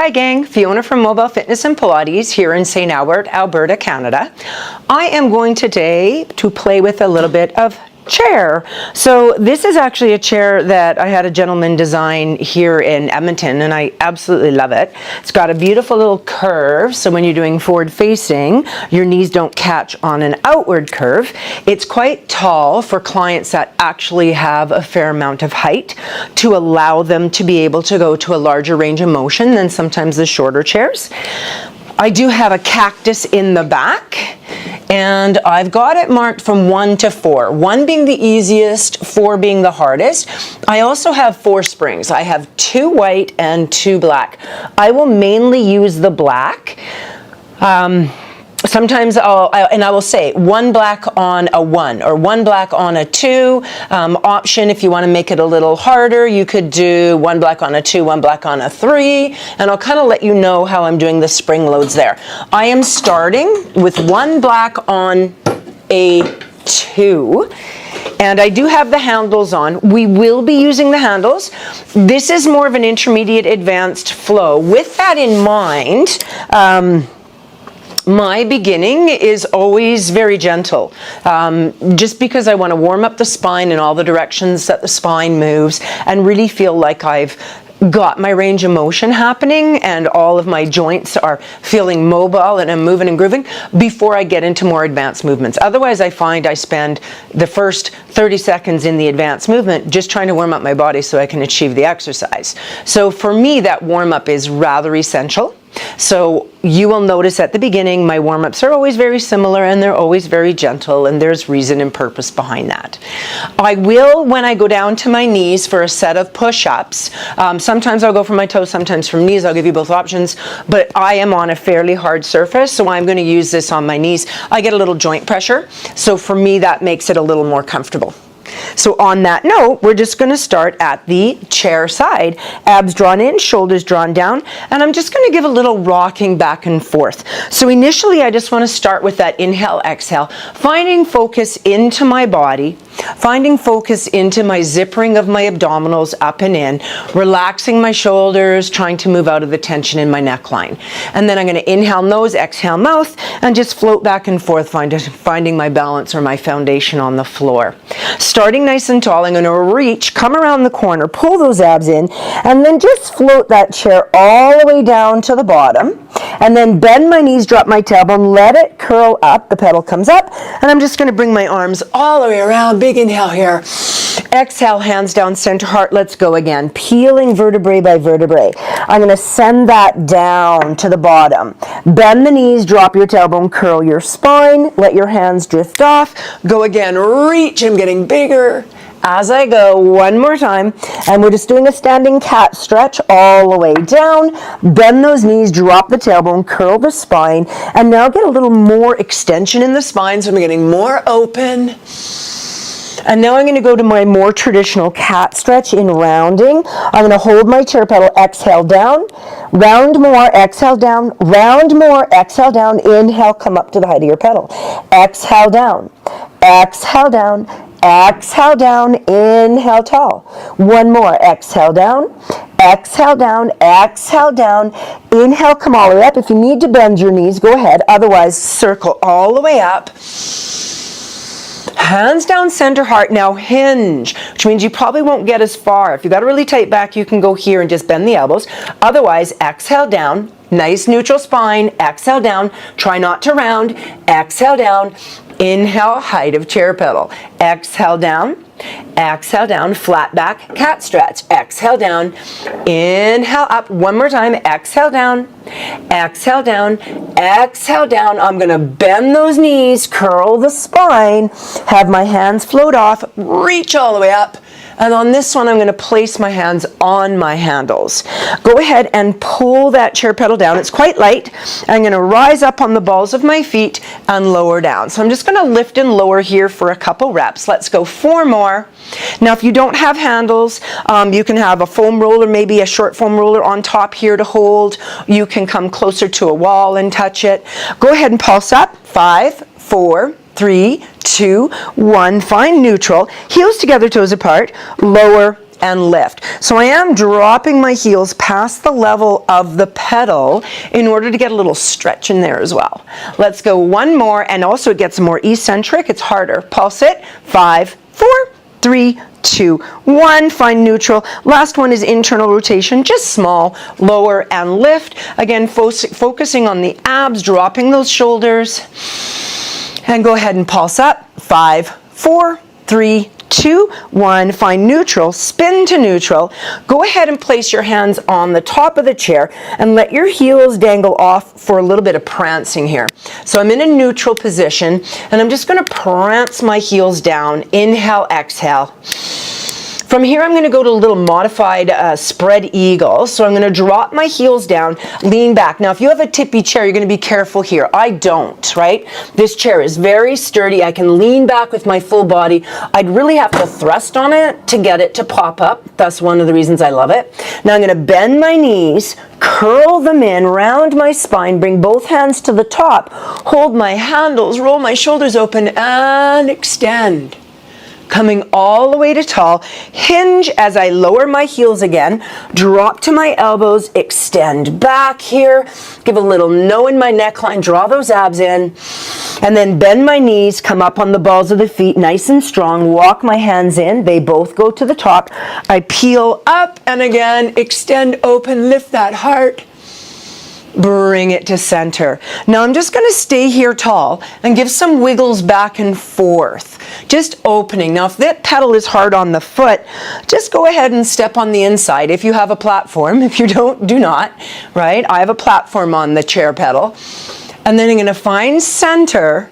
Hi gang, Fiona from Mobile Fitness and Pilates here in St. Albert, Alberta, Canada. I am going today to play with a little bit of chair. So this is actually a chair that I had a gentleman design here in Edmonton, and I absolutely love it. It's got a beautiful little curve, so when you're doing forward facing, your knees don't catch on an outward curve. It's quite tall for clients that actually have a fair amount of height to allow them to be able to go to a larger range of motion than sometimes the shorter chairs. I do have a cactus in the back, and I've got it marked from 1 to 4. 1 being the easiest, 4 being the hardest. I also have 4 springs. I have 2 white and 2 black. I will mainly use the black. Sometimes I will say 1 black on a 1 or 1 black on a 2. Option, if you want to make it a little harder, you could do 1 black on a 2, 1 black on a 3, and I'll kind of let you know how I'm doing the spring loads there. I am starting with 1 black on a 2. And I do have the handles on. We will be using the handles. This is more of an intermediate advanced flow. With that in mind, my beginning is always very gentle, just because I want to warm up the spine in all the directions that the spine moves and really feel like I've got my range of motion happening and all of my joints are feeling mobile and I'm moving and grooving before I get into more advanced movements. Otherwise, I find I spend the first 30 seconds in the advanced movement just trying to warm up my body so I can achieve the exercise. So for me, that warm up is rather essential. So you will notice at the beginning, my warm-ups are always very similar and they're always very gentle, and there's reason and purpose behind that. I will, when I go down to my knees for a set of push-ups, sometimes I'll go from my toes, sometimes from knees. I'll give you both options, but I am on a fairly hard surface, so I'm going to use this on my knees. I get a little joint pressure, so for me that makes it a little more comfortable. So on that note, we're just going to start at the chair side. Abs drawn in, shoulders drawn down, and I'm just going to give a little rocking back and forth. So initially, I just want to start with that inhale, exhale, finding focus into my body, finding focus into my zippering of my abdominals up and in, relaxing my shoulders, trying to move out of the tension in my neckline. And then I'm going to inhale nose, exhale mouth, and just float back and forth, finding my balance or my foundation on the floor. Starting nice and tall, I'm going to reach, come around the corner, pull those abs in, and then just float that chair all the way down to the bottom. And then bend my knees, drop my tailbone, let it curl up. The pedal comes up, and I'm just going to bring my arms all the way around. Big inhale here. Exhale, hands down, center heart. Let's go again. Peeling vertebrae by vertebrae. I'm going to send that down to the bottom. Bend the knees, drop your tailbone, curl your spine. Let your hands drift off. Go again. Reach. I'm getting bigger as I go. One more time. And we're just doing a standing cat stretch all the way down. Bend those knees, drop the tailbone, curl the spine, and now get a little more extension in the spine, so I'm getting more open. And now I'm going to go to my more traditional cat stretch in rounding. I'm going to hold my chair pedal, exhale down, round more, exhale down, round more, exhale down, inhale, come up to the height of your pedal. Exhale down, exhale down, exhale down, inhale tall. One more, exhale down, exhale down, exhale down, inhale, come all the way up. If you need to bend your knees, go ahead. Otherwise, circle all the way up. Hands down, center heart. Now hinge, which means you probably won't get as far. If you've got a really tight back, you can go here and just bend the elbows. Otherwise, exhale down, nice neutral spine, exhale down, try not to round, exhale down, inhale, height of chair pedal, exhale down, flat back, cat stretch, exhale down, inhale up, one more time, exhale down, exhale down, exhale down. I'm going to bend those knees, curl the spine, have my hands float off, reach all the way up. And on this one, I'm going to place my hands on my handles. Go ahead and pull that chair pedal down. It's quite light. I'm going to rise up on the balls of my feet and lower down. So I'm just going to lift and lower here for a couple reps. Let's go 4 more. Now, if you don't have handles, you can have a foam roller, maybe a short foam roller on top here to hold. You can come closer to a wall and touch it. Go ahead and pulse up. 5, 4, 3, 2, 1. Find neutral. Heels together, toes apart. Lower and lift. So I am dropping my heels past the level of the pedal in order to get a little stretch in there as well. Let's go one more, and also it gets more eccentric. It's harder. Pulse it. 5, 4, 3, 2, 1. Find neutral. Last one is internal rotation, just small, lower and lift. Again, focusing on the abs, dropping those shoulders. And go ahead and pulse up. 5, 4, 3, 2, 1. Find neutral, spin to neutral. Go ahead and place your hands on the top of the chair and let your heels dangle off for a little bit of prancing here. So I'm in a neutral position, and I'm just going to prance my heels down. Inhale, exhale. From here, I'm going to go to a little modified spread eagle. So I'm going to drop my heels down, lean back. Now, if you have a tippy chair, you're going to be careful here. I don't, right? This chair is very sturdy. I can lean back with my full body. I'd really have to thrust on it to get it to pop up. That's one of the reasons I love it. Now, I'm going to bend my knees, curl them in, round my spine, bring both hands to the top, hold my handles, roll my shoulders open, and extend. Coming all the way to tall, hinge as I lower my heels again, drop to my elbows, extend back here, give a little no in my neckline, draw those abs in, and then bend my knees, come up on the balls of the feet, nice and strong, walk my hands in, they both go to the top, I peel up, and again, extend open, lift that heart, bring it to center. Now I'm just going to stay here tall and give some wiggles back and forth, just opening. Now if that pedal is hard on the foot, just go ahead and step on the inside if you have a platform. If you don't, do not, right? I have a platform on the chair pedal. And then I'm going to find center,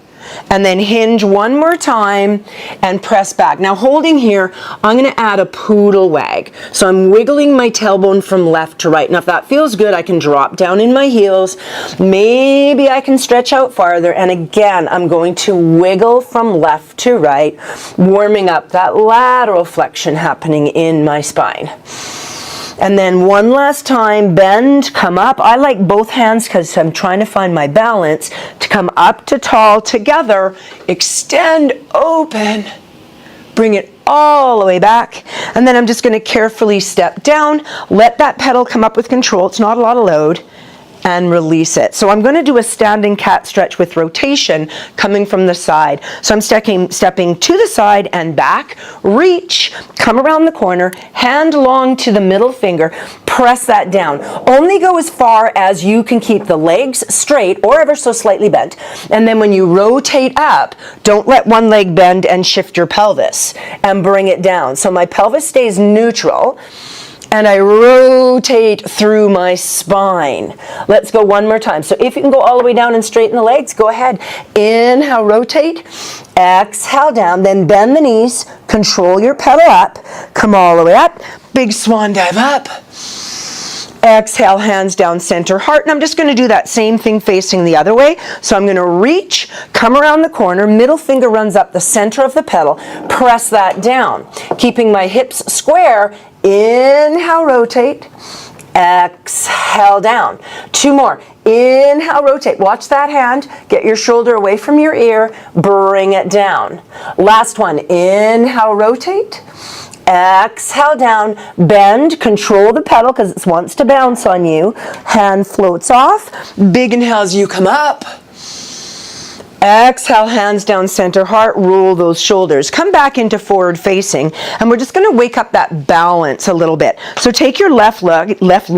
and then hinge one more time and press back. Now holding here, I'm going to add a poodle wag. So I'm wiggling my tailbone from left to right. Now if that feels good, I can drop down in my heels. Maybe I can stretch out farther. And again, I'm going to wiggle from left to right, warming up that lateral flexion happening in my spine. And then one last time, bend, come up. I like both hands because I'm trying to find my balance to come up to tall together, extend, open, bring it all the way back. And then I'm just going to carefully step down, let that pedal come up with control. It's not a lot of load. And release it. So I'm going to do a standing cat stretch with rotation coming from the side. So I'm stepping to the side and back, reach, come around the corner, hand long to the middle finger, press that down. Only go as far as you can keep the legs straight or ever so slightly bent. And then when you rotate up, don't let one leg bend and shift your pelvis and bring it down. So my pelvis stays neutral. And I rotate through my spine. Let's go one more time. So if you can go all the way down and straighten the legs, go ahead. Inhale, rotate. Exhale down, then bend the knees. Control your pedal up. Come all the way up. Big swan dive up. Exhale, hands down, center, heart. And I'm just going to do that same thing facing the other way. So I'm going to reach, come around the corner, middle finger runs up the center of the pedal, press that down. Keeping my hips square. Inhale, rotate. Exhale, down. Two more. Inhale, rotate. Watch that hand. Get your shoulder away from your ear. Bring it down. Last one. Inhale, rotate. Exhale down, bend, control the pedal because it wants to bounce on you. Hand floats off. Big inhale as you come up. Exhale, hands down, center, heart, roll those shoulders. Come back into forward facing, and we're just going to wake up that balance a little bit. So take your left leg, press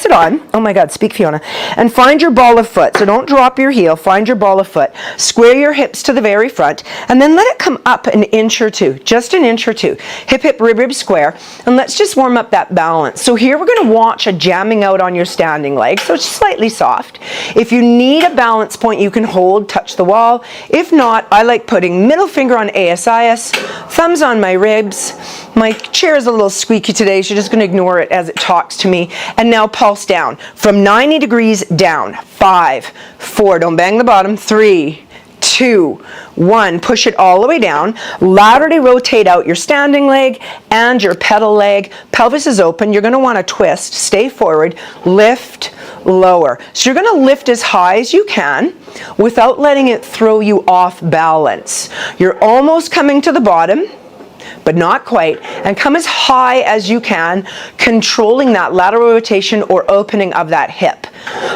it on. Oh my God, speak Fiona. And find your ball of foot. So don't drop your heel, find your ball of foot. Square your hips to the very front, and then let it come up an inch or two, just an inch or two. Hip, hip, rib, rib, square. And let's just warm up that balance. So here we're going to watch a jamming out on your standing leg, so it's slightly soft. If you need a balance point, you can hold, touch the wall. If not, I like putting middle finger on ASIS, thumbs on my ribs. My chair is a little squeaky today, so you're just going to ignore it as it talks to me. And now pulse down from 90 degrees down. 5, 4, don't bang the bottom. 3, 2, 1. Push it all the way down. Laterally rotate out your standing leg and your pedal leg. Pelvis is open. You're going to want to twist. Stay forward. Lift, lower. So you're going to lift as high as you can without letting it throw you off balance. You're almost coming to the bottom. but not quite, and come as high as you can, controlling that lateral rotation or opening of that hip.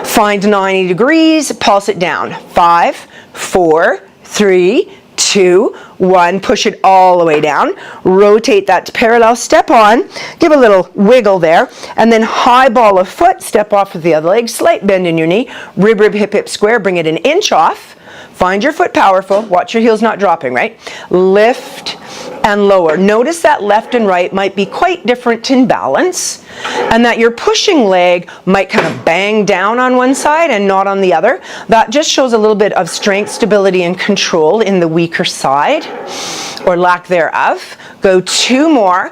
Find 90 degrees, pulse it down. 5, 4, 3, 2, 1, push it all the way down, rotate that to parallel, step on, give a little wiggle there, and then high ball of foot, step off with the other leg, slight bend in your knee, rib, rib, hip, hip, square, bring it an inch off, find your foot powerful, watch your heels not dropping, right? Lift and lower. Notice that left and right might be quite different in balance, and that your pushing leg might kind of bang down on one side and not on the other. That just shows a little bit of strength, stability, and control in the weaker side, or lack thereof. Go 2 more.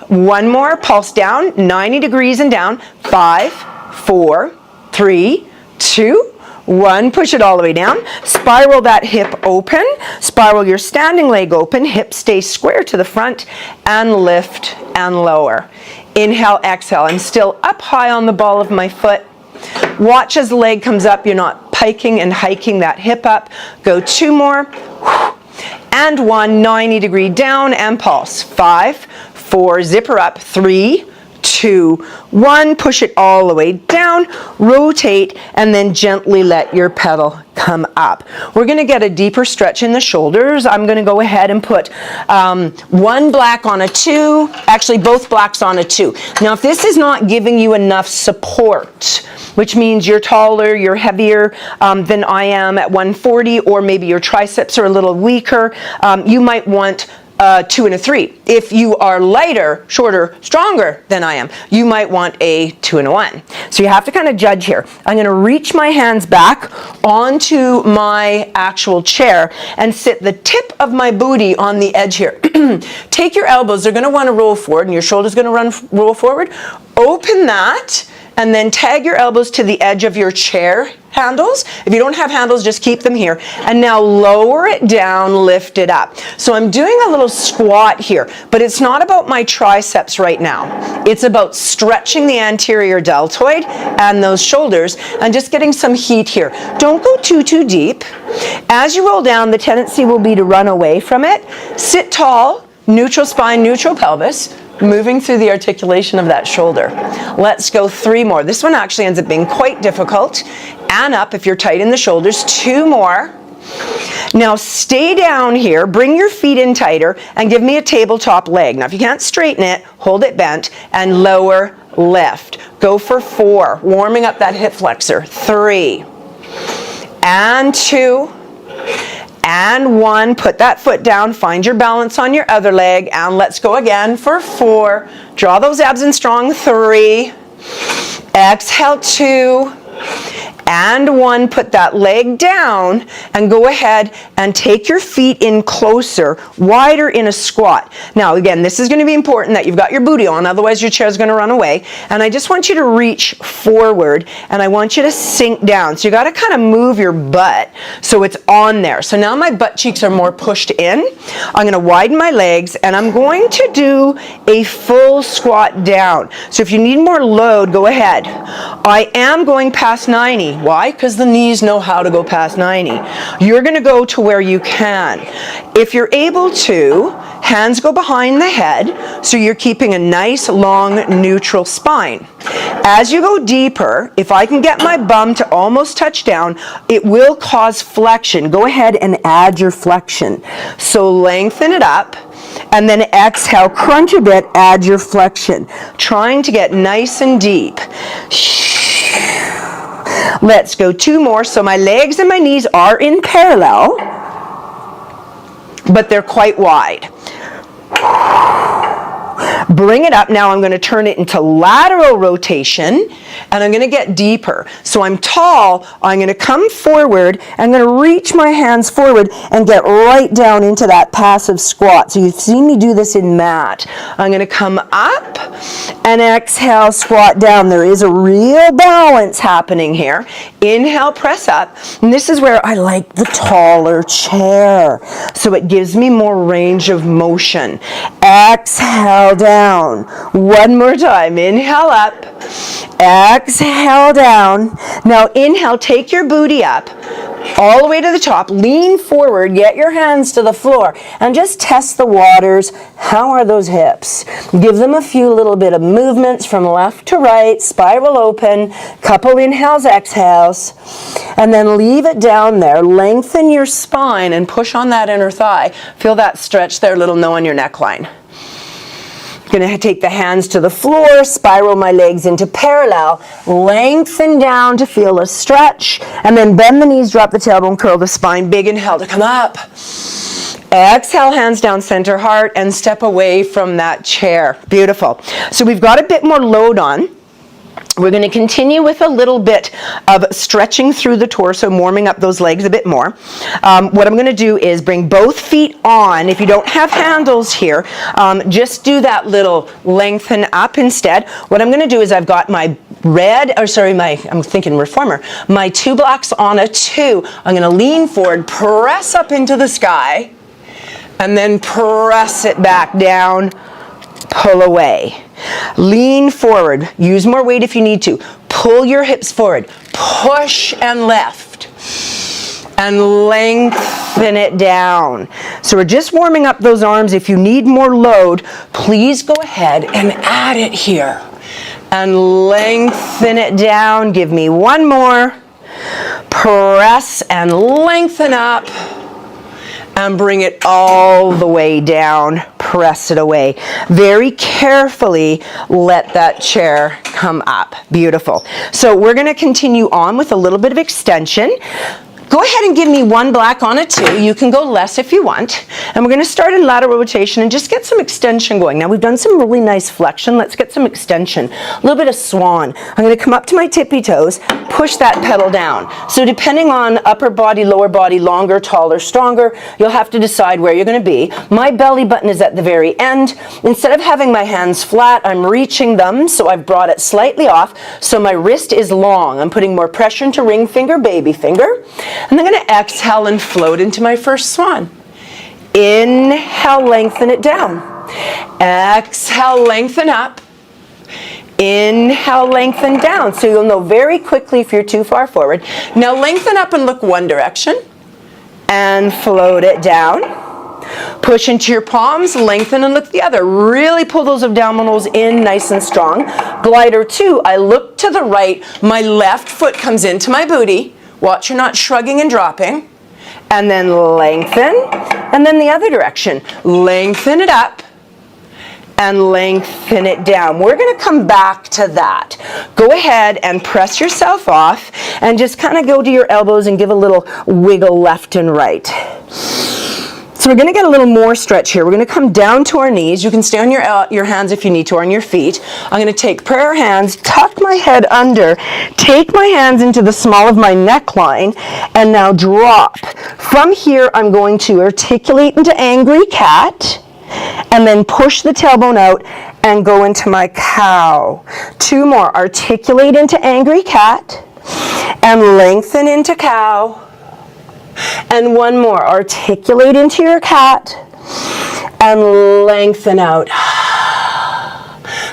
1 more, pulse down, 90 degrees and down. 5, 4, 3, 2, 1, push it all the way down. Spiral that hip open. Spiral your standing leg open. Hip stays square to the front, and lift and lower. Inhale, exhale. I'm still up high on the ball of my foot. Watch as the leg comes up. You're not piking and hiking that hip up. Go 2 more. And 1, 90 degree down and pulse. 5, 4, zipper up. 3, 2, 1, push it all the way down, rotate, and then gently let your pedal come up. We're going to get a deeper stretch in the shoulders. I'm going to go ahead and put 1 black on a 2, actually both blacks on a 2. Now if this is not giving you enough support, which means you're taller, you're heavier than I am at 140, or maybe your triceps are a little weaker, you might want 2 and a 3. If you are lighter, shorter, stronger than I am, you might want a 2 and a 1. So you have to kind of judge here. I'm going to reach my hands back onto my actual chair and sit the tip of my booty on the edge here. Take your elbows, they're going to want to roll forward, and your shoulders going to roll forward. Open that, and then tag your elbows to the edge of your chair handles. If you don't have handles, just keep them here. And now lower it down, lift it up. So I'm doing a little squat here, but it's not about my triceps right now. It's about stretching the anterior deltoid and those shoulders and just getting some heat here. Don't go too deep. As you roll down, the tendency will be to run away from it. Sit tall, neutral spine, neutral pelvis, moving through the articulation of that shoulder. Let's go 3 more. This one actually ends up being quite difficult. And up if you're tight in the shoulders. 2 more. Now stay down here, bring your feet in tighter, and give me a tabletop leg. Now if you can't straighten it, hold it bent, and lower, lift. Go for 4, warming up that hip flexor. 3, and 2, and 1, put that foot down, find your balance on your other leg, and let's go again for 4. Draw those abs in strong. 3, exhale. 2, and 1, put that leg down, and go ahead and take your feet in closer, wider in a squat. Now again, this is going to be important that you've got your booty on, otherwise your chair is going to run away. And I just want you to reach forward, and I want you to sink down. So you got to kind of move your butt so it's on there. So now my butt cheeks are more pushed in. I'm going to widen my legs, and I'm going to do a full squat down. So if you need more load, go ahead. I am going past 90. Why? Because the knees know how to go past 90. You're going to go to where you can. If you're able to, hands go behind the head, so you're keeping a nice, long, neutral spine. As you go deeper, if I can get my bum to almost touch down, it will cause flexion. Go ahead and add your flexion. So lengthen it up, and then exhale, crunch a bit, add your flexion. Trying to get nice and deep. Let's go 2 more. So my legs and my knees are in parallel, but they're quite wide. Bring it up. Now I'm going to turn it into lateral rotation, and I'm going to get deeper. So I'm tall, I'm going to come forward, I'm going to reach my hands forward and get right down into that passive squat. So you've seen me do this in mat. I'm going to come up and exhale, squat down. There is a real balance happening here. Inhale, press up. And this is where I like the taller chair, so it gives me more range of motion. Exhale down. 1 more time. Inhale up. Exhale down. Now inhale, take your booty up. all the way to the top. Lean forward, get your hands to the floor, and just test the waters. How are those hips? Give them a few little bit of movements from left to right, spiral open, couple inhales, exhales, and then leave it down there. Lengthen your spine and push on that inner thigh. Feel that stretch there, little no on your neckline. Going to take the hands to the floor, spiral my legs into parallel, lengthen down to feel a stretch, and then bend the knees, drop the tailbone, curl the spine. Big inhale to come up. Exhale, hands down, center heart, and step away from that chair. Beautiful. So we've got a bit more load on. We're going to continue with a little bit of stretching through the torso, warming up those legs a bit more. What I'm going to do is bring both feet on. If you don't have handles here, just do that little lengthen up instead. What I'm going to do is I've got my I'm thinking reformer, my 2 blocks on a 2. I'm going to lean forward, press up into the sky, and then press it back down, pull away. Lean forward, use more weight if you need to. Pull your hips forward, push and lift, and lengthen it down. So we're just warming up those arms. If you need more load, please go ahead and add it here. And lengthen it down. Give me one more. Press and lengthen up. And bring it all the way down. Press it away. Very carefully let that chair come up. Beautiful. So we're going to continue on with a little bit of extension. Go ahead and give me 1 black on a 2. You can go less if you want. And we're going to start in lateral rotation and just get some extension going. Now we've done some really nice flexion. Let's get some extension. A little bit of swan. I'm going to come up to my tippy toes, push that pedal down. So depending on upper body, lower body, longer, taller, stronger, you'll have to decide where you're going to be. My belly button is at the very end. Instead of having my hands flat, I'm reaching them, so I've brought it slightly off. So my wrist is long. I'm putting more pressure into ring finger, baby finger. And I'm going to exhale and float into my first swan. Inhale, lengthen it down. Exhale, lengthen up. Inhale, lengthen down. So you'll know very quickly if you're too far forward. Now lengthen up and look one direction. And float it down. Push into your palms, lengthen and look the other. Really pull those abdominals in nice and strong. Glider 2, I look to the right. My left foot comes into my booty. Watch you're not shrugging and dropping. And then lengthen. And then the other direction. Lengthen it up. And lengthen it down. We're going to come back to that. Go ahead and press yourself off. And just kind of go to your elbows and give a little wiggle left and right. So we're going to get a little more stretch here. We're going to come down to our knees. You can stay on your hands if you need to, or on your feet. I'm going to take prayer hands, tuck my head under, take my hands into the small of my neckline, and now drop. From here, I'm going to articulate into angry cat, and then push the tailbone out and go into my cow. 2 more. Articulate into angry cat, and lengthen into cow. And 1 more. Articulate into your cat and lengthen out.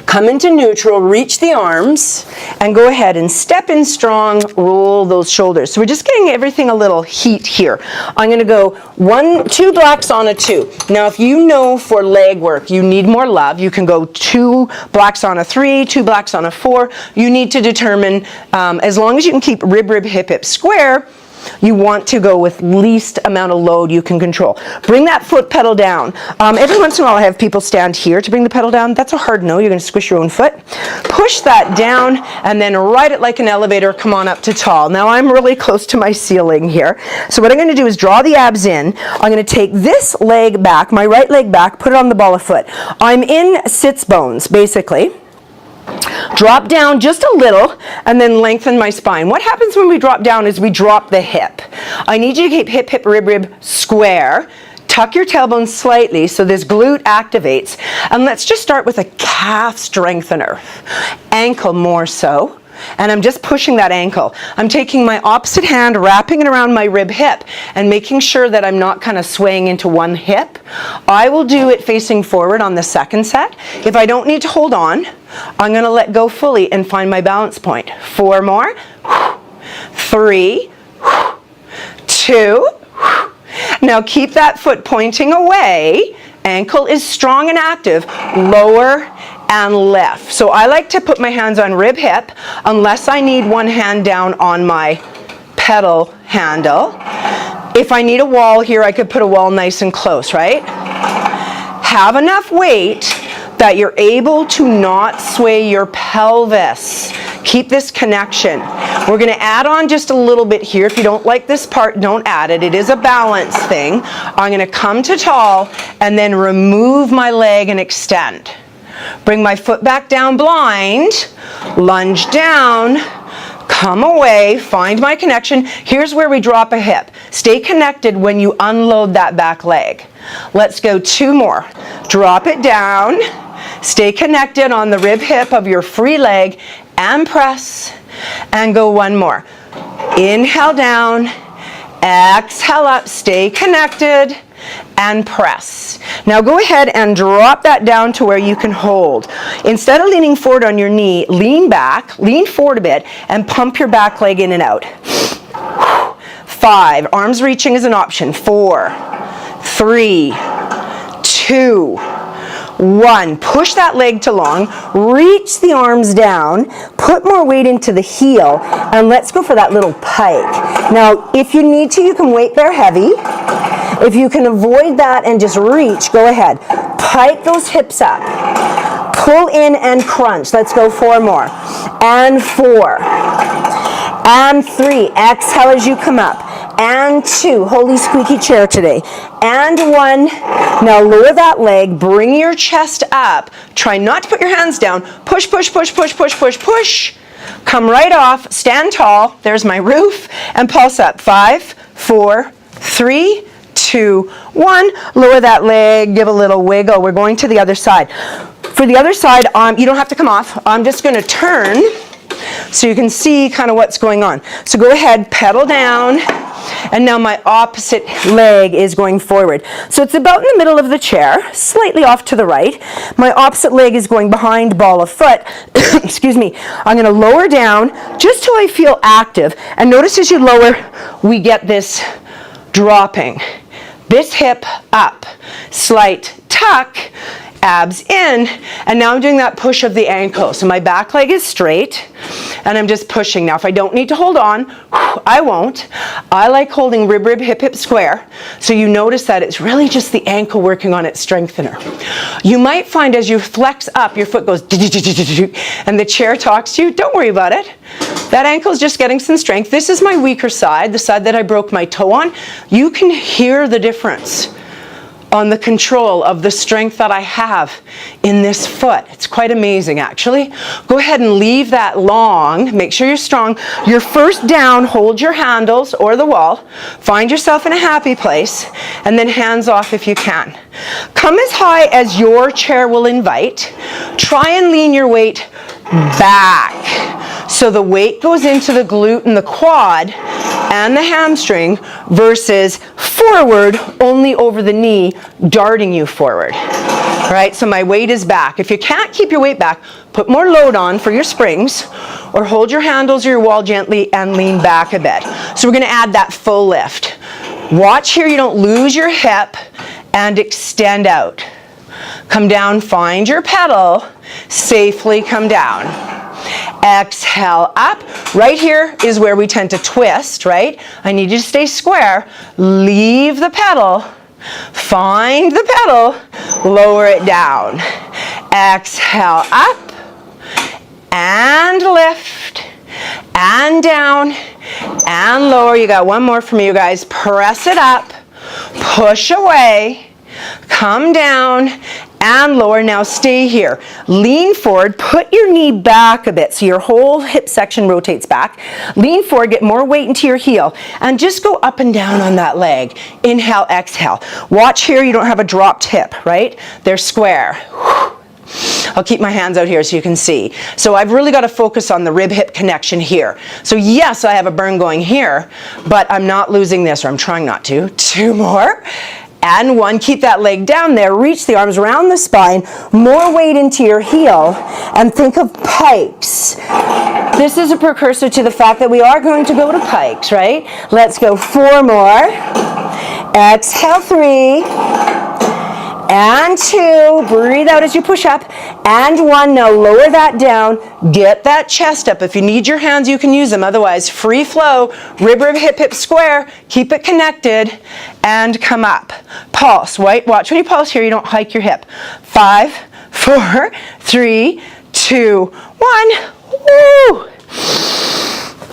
Come into neutral, reach the arms, and go ahead and step in strong, roll those shoulders. So we're just getting everything a little heat here. I'm going to go 2 blacks on a 2. Now if you know for leg work you need more love, you can go 2 blacks on a 3, 2 blacks on a 4. You need to determine, as long as you can keep rib, hip, hip square, you want to go with least amount of load you can control. Bring that foot pedal down. Every once in a while I have people stand here to bring the pedal down. That's a hard no. You're going to squish your own foot. Push that down and then ride it like an elevator. Come on up to tall. Now I'm really close to my ceiling here. So what I'm going to do is draw the abs in. I'm going to take this leg back, my right leg back, put it on the ball of foot. I'm in sits bones basically. Drop down just a little and then lengthen my spine. What happens when we drop down is we drop the hip. I need you to keep hip, hip, rib square. Tuck your tailbone slightly so this glute activates. And let's just start with a calf strengthener. Ankle more so. And I'm just pushing that ankle. I'm taking my opposite hand, wrapping it around my rib hip and making sure that I'm not kind of swaying into one hip. I will do it facing forward on the second set. If I don't need to hold on, I'm going to let go fully and find my balance point. 4 more. 3, 2. Now keep that foot pointing away. Ankle is strong and active. Lower and lift. So I like to put my hands on rib hip unless I need one hand down on my pedal handle. If I need a wall here, I could put a wall nice and close, right? Have enough weight that you're able to not sway your pelvis. Keep this connection. We're going to add on just a little bit here. If you don't like this part, don't add it. It is a balance thing. I'm going to come to tall and then remove my leg and extend. Bring my foot back down blind, lunge down, come away, find my connection. Here's where we drop a hip. Stay connected when you unload that back leg. Let's go 2 more. Drop it down, stay connected on the rib hip of your free leg and press, and go 1 more. Inhale down, exhale up, stay connected, and press. Now go ahead and drop that down to where you can hold. Instead of leaning forward on your knee, lean back, lean forward a bit, and pump your back leg in and out. 5, arms reaching is an option. 4, 3, 2, 1. Push that leg to long, reach the arms down, put more weight into the heel, and let's go for that little pike. Now, if you need to, you can weight bear heavy. If you can avoid that and just reach, go ahead. Pike those hips up. Pull in and crunch. Let's go 4 more. And 4. And 3. Exhale as you come up. And 2. Holy squeaky chair today. And 1. Now lower that leg. Bring your chest up. Try not to put your hands down. Push, push, push, push, push, push, push. Come right off. Stand tall. There's my roof. And pulse up. 5, 4, 3, 2, 1. Lower that leg, give a little wiggle. We're going to the other side. For the other side, you don't have to come off. I'm just going to turn so you can see kind of what's going on. So go ahead, pedal down, and now my opposite leg is going forward. So it's about in the middle of the chair, slightly off to the right. My opposite leg is going behind ball of foot. Excuse me. I'm going to lower down just till I feel active. And notice as you lower, we get this dropping. This hip up, slight tuck, abs in, and now I'm doing that push of the ankle. So my back leg is straight, and I'm just pushing. Now if I don't need to hold on, I won't. I like holding rib, rib, hip, hip square. So you notice that it's really just the ankle working on its strengthener. You might find as you flex up, your foot goes, and the chair talks to you. Don't worry about it. That ankle is just getting some strength. This is my weaker side, the side that I broke my toe on. You can hear the difference on the control of the strength that I have in this foot. It's quite amazing, actually. Go ahead and leave that long. Make sure you're strong. You're first down, hold your handles or the wall. Find yourself in a happy place, and then hands off if you can. Come as high as your chair will invite. Try and lean your weight back. So the weight goes into the glute and the quad and the hamstring versus forward only over the knee, darting you forward. All right, so my weight is back. If you can't keep your weight back, put more load on for your springs or hold your handles or your wall gently and lean back a bit. So we're going to add that full lift. Watch here you don't lose your hip and extend out. Come down, find your pedal, safely come down. Exhale up. Right here is where we tend to twist, right? I need you to stay square. Leave the pedal. Find the pedal. Lower it down. Exhale up. And lift. And down. And lower. You got one more for me, you guys. Press it up. Push away. Come down and lower. Now stay here. Lean forward. Put your knee back a bit so your whole hip section rotates back. Lean forward. Get more weight into your heel. And just go up and down on that leg. Inhale, exhale. Watch here you don't have a dropped hip, right? They're square. I'll keep my hands out here so you can see. So I've really got to focus on the rib-hip connection here. So yes, I have a burn going here, but I'm not losing this, or I'm trying not to. 2 more. And 1, keep that leg down there, reach the arms around the spine, more weight into your heel, and think of pikes. This is a precursor to the fact that we are going to go to pikes, right? Let's go 4 more. Exhale, 3. And 2. Breathe out as you push up. And 1. Now lower that down. Get that chest up. If you need your hands, you can use them. Otherwise, free flow. Rib, rib, hip, hip, square. Keep it connected. And come up. Pulse. Right? Watch when you pulse here. You don't hike your hip. 5, 4, 3, 2, 1. Woo!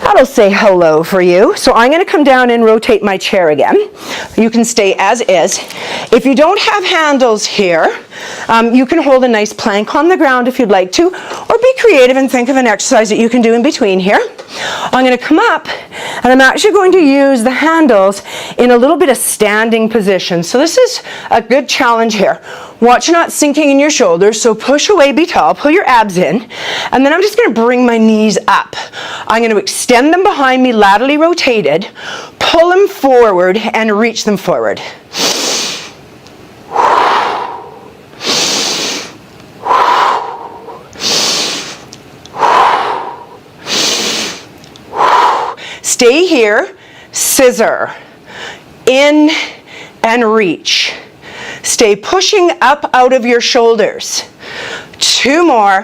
That'll say hello for you. So I'm going to come down and rotate my chair again. You can stay as is. If you don't have handles here, you can hold a nice plank on the ground if you'd like to, or be creative and think of an exercise that you can do in between here. I'm going to come up, and I'm actually going to use the handles in a little bit of standing position. So this is a good challenge here. Watch you're not sinking in your shoulders, so push away, be tall, pull your abs in, and then I'm just going to bring my knees up. I'm going to extend them behind me, laterally rotated, pull them forward, and reach them forward. Stay here, scissor, in and reach. Stay pushing up out of your shoulders. 2 more.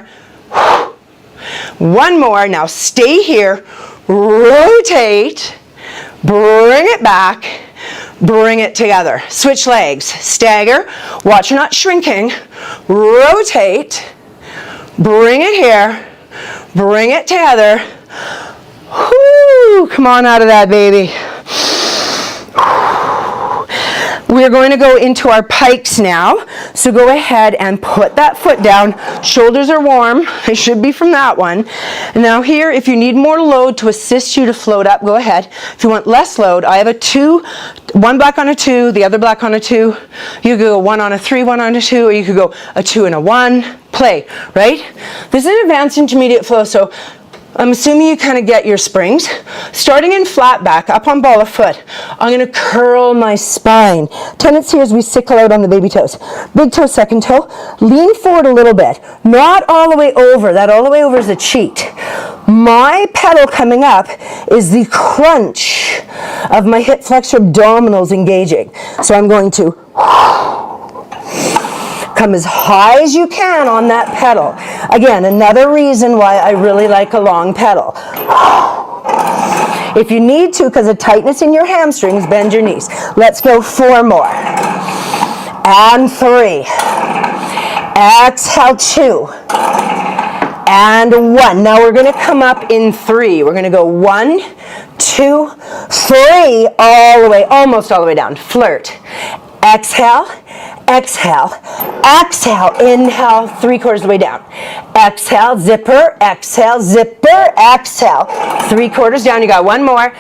1 more. Now stay here, rotate, bring it back, bring it together. Switch legs, stagger, watch you're not shrinking, rotate, bring it here, bring it together. Whoo, come on out of that, baby. We're going to go into our pikes now. So go ahead and put that foot down. Shoulders are warm. It should be from that one. And now here, if you need more load to assist you to float up, go ahead. If you want less load, I have a 2, 1 black on a 2, the other black on a 2. You could go 1 on a 3, 1 on a 2, or you could go a 2 and a 1. Play, right? This is an advanced intermediate flow, so I'm assuming you kind of get your springs. Starting in flat back, up on ball of foot, I'm going to curl my spine. Tendency is we sickle out on the baby toes. Big toe, second toe. Lean forward a little bit. Not all the way over. That all the way over is a cheat. My pedal coming up is the crunch of my hip flexor abdominals engaging. So I'm going to come as high as you can on that pedal. Again, another reason why I really like a long pedal. If you need to, because of tightness in your hamstrings, bend your knees. Let's go 4 more. And 3. Exhale, 2. And 1. Now we're going to come up in 3. We're going to go 1, 2, 3, all the way, almost all the way down. Flirt. Exhale, exhale, exhale, inhale, 3/4 of the way down. Exhale, zipper, exhale, zipper, exhale. 3/4 down, you got 1 more.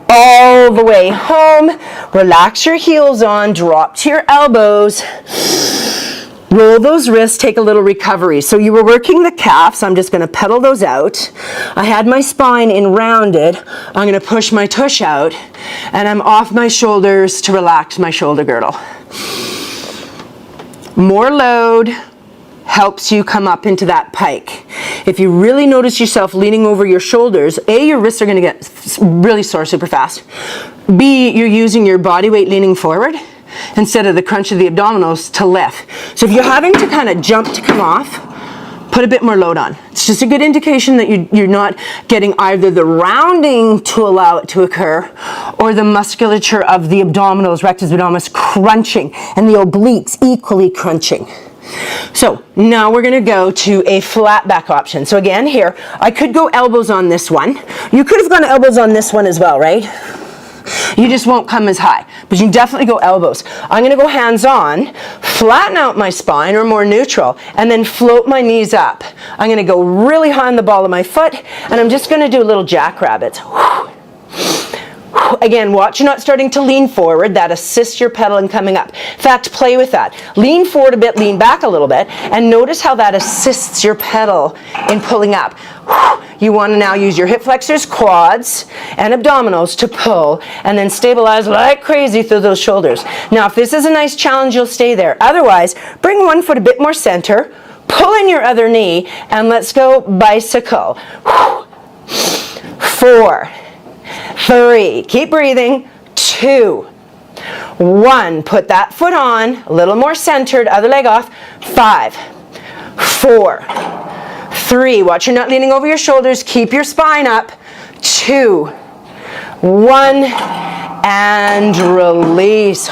All the way home. Relax your heels on, drop to your elbows. Roll those wrists, take a little recovery. So you were working the calves. I'm just going to pedal those out. I had my spine in rounded. I'm going to push my tush out, and I'm off my shoulders to relax my shoulder girdle. More load helps you come up into that pike. If you really notice yourself leaning over your shoulders, A, your wrists are going to get really sore super fast. B, you're using your body weight leaning forward instead of the crunch of the abdominals to lift. So if you're having to kind of jump to come off, put a bit more load on. It's just a good indication that you're not getting either the rounding to allow it to occur or the musculature of the abdominals, rectus abdominis, crunching, and the obliques equally crunching. So now we're going to go to a flat back option. So again, here, I could go elbows on this one. You could have gone elbows on this one as well, right? You just won't come as high, but you can definitely go elbows. I'm going to go hands on, flatten out my spine or more neutral, and then float my knees up. I'm going to go really high on the ball of my foot, and I'm just going to do little jackrabbits. Again, watch you're not starting to lean forward. That assists your pedal in coming up. In fact, play with that. Lean forward a bit, lean back a little bit, and notice how that assists your pedal in pulling up. You want to now use your hip flexors, quads, and abdominals to pull, and then stabilize like crazy through those shoulders. Now, if this is a nice challenge, you'll stay there. Otherwise, bring one foot a bit more center, Pull in your other knee, and let's go bicycle. 4, 3, keep breathing, 2, 1, put that foot on, a little more centered, other leg off, 5, 4, 3, watch you're not leaning over your shoulders, keep your spine up, 2, 1, and release.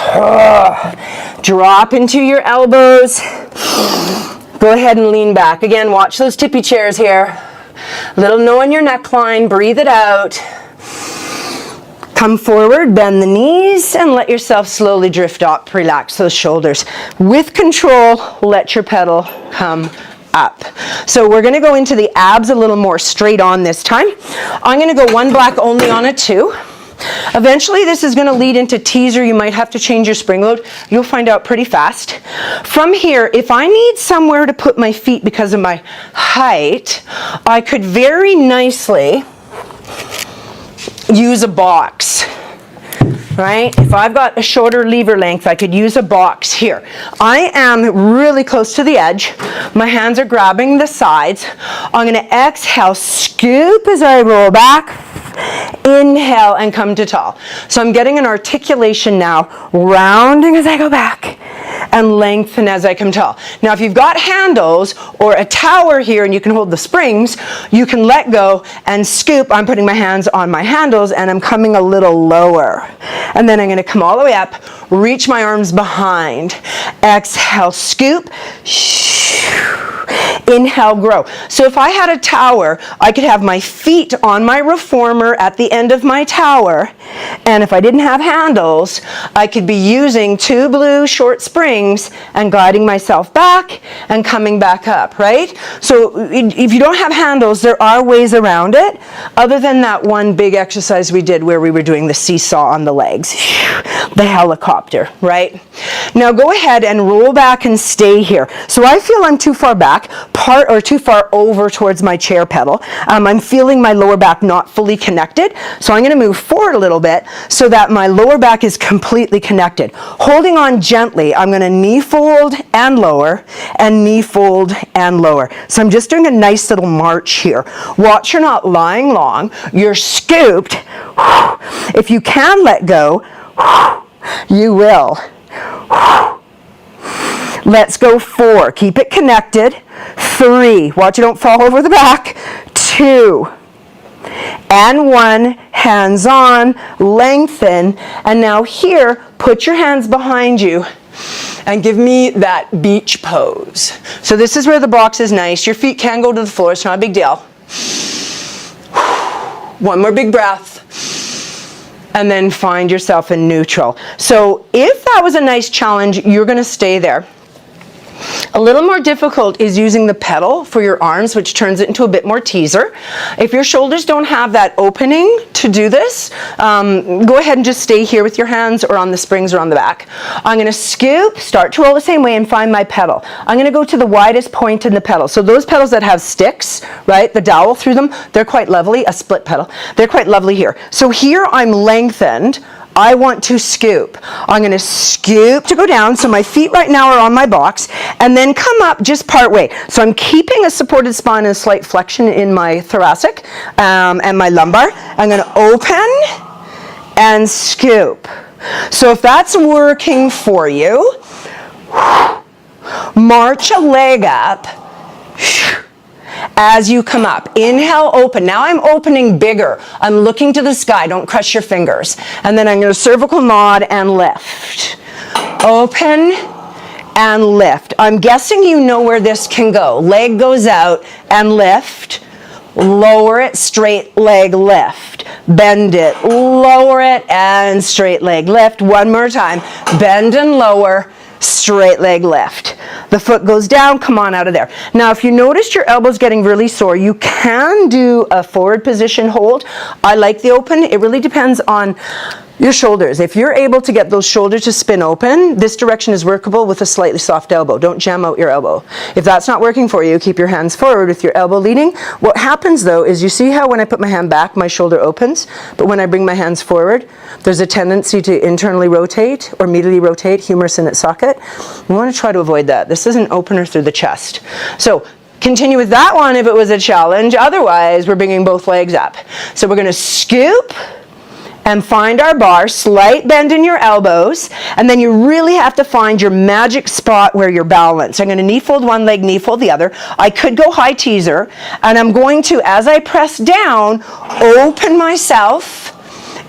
Drop into your elbows. Go ahead and lean back. Again, watch those tippy chairs here. Little no in your neckline, breathe it out. Come forward, bend the knees, and let yourself slowly drift up. Relax those shoulders. With control, let your pedal come up. So we're going to go into the abs a little more straight on this time. I'm going to go 1 black only on a 2. Eventually this is going to lead into teaser. You might have to change your spring load. You'll find out pretty fast. From here, if I need somewhere to put my feet because of my height, I could very nicely use a box. Right? If I've got a shorter lever length, I could use a box here. I am really close to the edge. My hands are grabbing the sides. I'm going to exhale, scoop as I roll back. Inhale and come to tall. So I'm getting an articulation now, rounding as I go back and lengthen as I come tall. Now if you've got handles or a tower here and you can hold the springs, you can let go and scoop. I'm putting my hands on my handles and I'm coming a little lower. And then I'm going to come all the way up, reach my arms behind. Exhale, scoop. Inhale, grow. So if I had a tower, I could have my feet on my reformer at the end of my tower, and if I didn't have handles, I could be using 2 blue short springs and guiding myself back and coming back up, right? So if you don't have handles, there are ways around it, other than that one big exercise we did where we were doing the seesaw on the legs, the helicopter, right? Now go ahead and roll back and stay here. So I feel I'm too far back, or too far over towards my chair pedal. I'm feeling my lower back not fully connected, so I'm going to move forward a little bit so that my lower back is completely connected. Holding on gently, I'm going to knee fold and lower, and knee fold and lower. So I'm just doing a nice little march here. Watch you're not lying long, you're scooped. If you can let go, you will. Let's go 4. Keep it connected. 3. Watch you don't fall over the back. 2. And 1. Hands on. Lengthen. And now here, put your hands behind you and give me that beach pose. So this is where the box is nice. Your feet can go to the floor. It's not a big deal. 1 more big breath. And then find yourself in neutral. So if that was a nice challenge, you're going to stay there. A little more difficult is using the pedal for your arms, which turns it into a bit more teaser. If your shoulders don't have that opening to do this, go ahead and just stay here with your hands or on the springs or on the back. I'm going to scoop, start to roll the same way and find my pedal. I'm going to go to the widest point in the pedal. So those pedals that have sticks, right, the dowel through them, they're quite lovely, a split pedal. They're quite lovely here. So here I'm lengthened. I want to scoop. I'm going to scoop to go down, so my feet right now are on my box, and then come up just part way. So I'm keeping a supported spine and a slight flexion in my thoracic and my lumbar. I'm going to open and scoop. So if that's working for you, march a leg up as you come up. Inhale, open. Now I'm opening bigger. I'm looking to the sky. Don't crush your fingers. And then I'm going to cervical nod and lift. Open and lift. I'm guessing you know where this can go. Leg goes out and lift. Lower it, straight leg lift. Bend it, lower it, and straight leg lift. 1 more time. Bend and lower. Straight leg lift. The foot goes down, come on out of there. Now if you noticed your elbows getting really sore, you can do a forward position hold. I like the open. It really depends on Your shoulders. If you're able to get those shoulders to spin open, this direction is workable with a slightly soft elbow. Don't jam out your elbow. If that's not working for you, keep your hands forward with your elbow leading. What happens though is you see how when I put my hand back, my shoulder opens, but when I bring my hands forward, there's a tendency to internally rotate or medially rotate, humerus in its socket. We want to try to avoid that. This is an opener through the chest. So continue with that one if it was a challenge. Otherwise, we're bringing both legs up. So we're going to scoop and find our bar, slight bend in your elbows, and then you really have to find your magic spot where you're balanced. I'm going to knee fold one leg, knee fold the other. I could go high teaser, and I'm going to, as I press down, open myself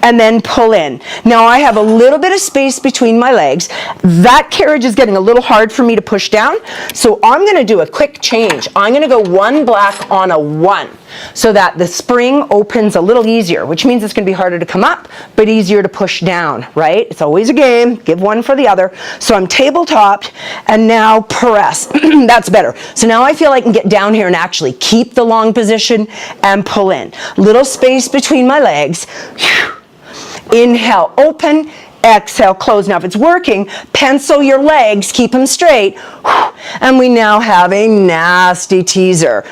and then pull in. Now I have a little bit of space between my legs. That carriage is getting a little hard for me to push down, so I'm going to do a quick change. I'm going to go one black on a one, so that the spring opens a little easier, which means it's going to be harder to come up, but easier to push down, right? It's always a game. Give one for the other. So I'm tabletopped, and now press. That's better. So now I feel I can get down here and actually keep the long position and pull in. Little space between my legs. Inhale, open. Exhale, close. Now if it's working, pencil your legs, keep them straight, and we now have a nasty teaser.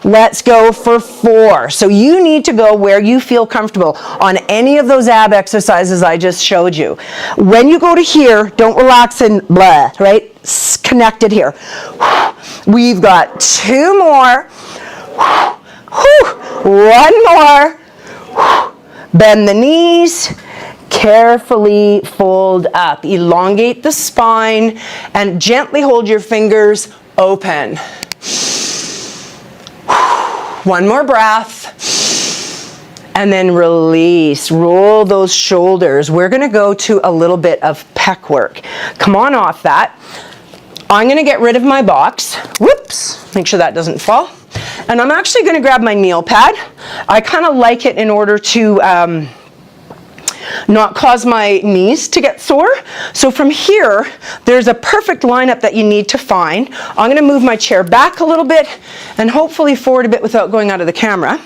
Let's go for 4. So you need to go where you feel comfortable on any of those ab exercises I just showed you. When you go to here, don't relax and blah, right? Connected here. We've got 2 more. 1 more. Bend the knees. Carefully fold up, elongate the spine, and gently hold your fingers open. 1 more breath, and then release. Roll those shoulders. We're going to go to a little bit of pec work. Come on off that. I'm going to get rid of my box. Whoops, make sure that doesn't fall. And I'm actually going to grab my kneel pad. I kind of like it in order to not cause my knees to get sore. So from here, there's a perfect lineup that you need to find. I'm going to move my chair back a little bit and hopefully forward a bit without going out of the camera.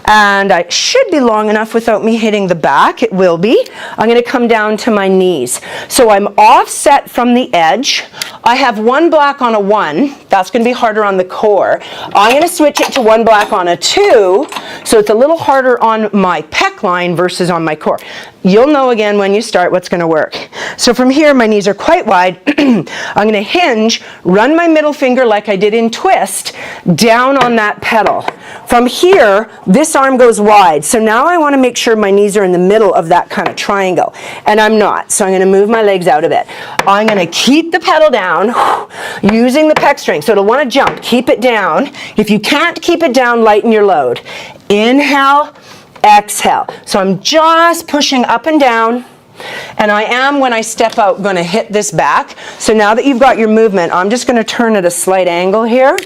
And I should be long enough without me hitting the back. It will be. I'm going to come down to my knees. So I'm offset from the edge. I have 1 black on a 1. That's going to be harder on the core. I'm going to switch it to 1 black on a 2. So it's a little harder on my pec line versus on my core. You'll know again when you start what's going to work. So from here, my knees are quite wide. I'm going to hinge, run my middle finger like I did in twist, down on that pedal. From here, this arm goes wide. So now I want to make sure my knees are in the middle of that kind of triangle. And I'm not. So I'm going to move my legs out a bit. I'm going to keep the pedal down using the pec strength. So it'll want to jump. Keep it down. If you can't keep it down, lighten your load. Inhale. Exhale. So I'm just pushing up and down, and I am, when I step out, going to hit this back. So now that you've got your movement, I'm just going to turn at a slight angle here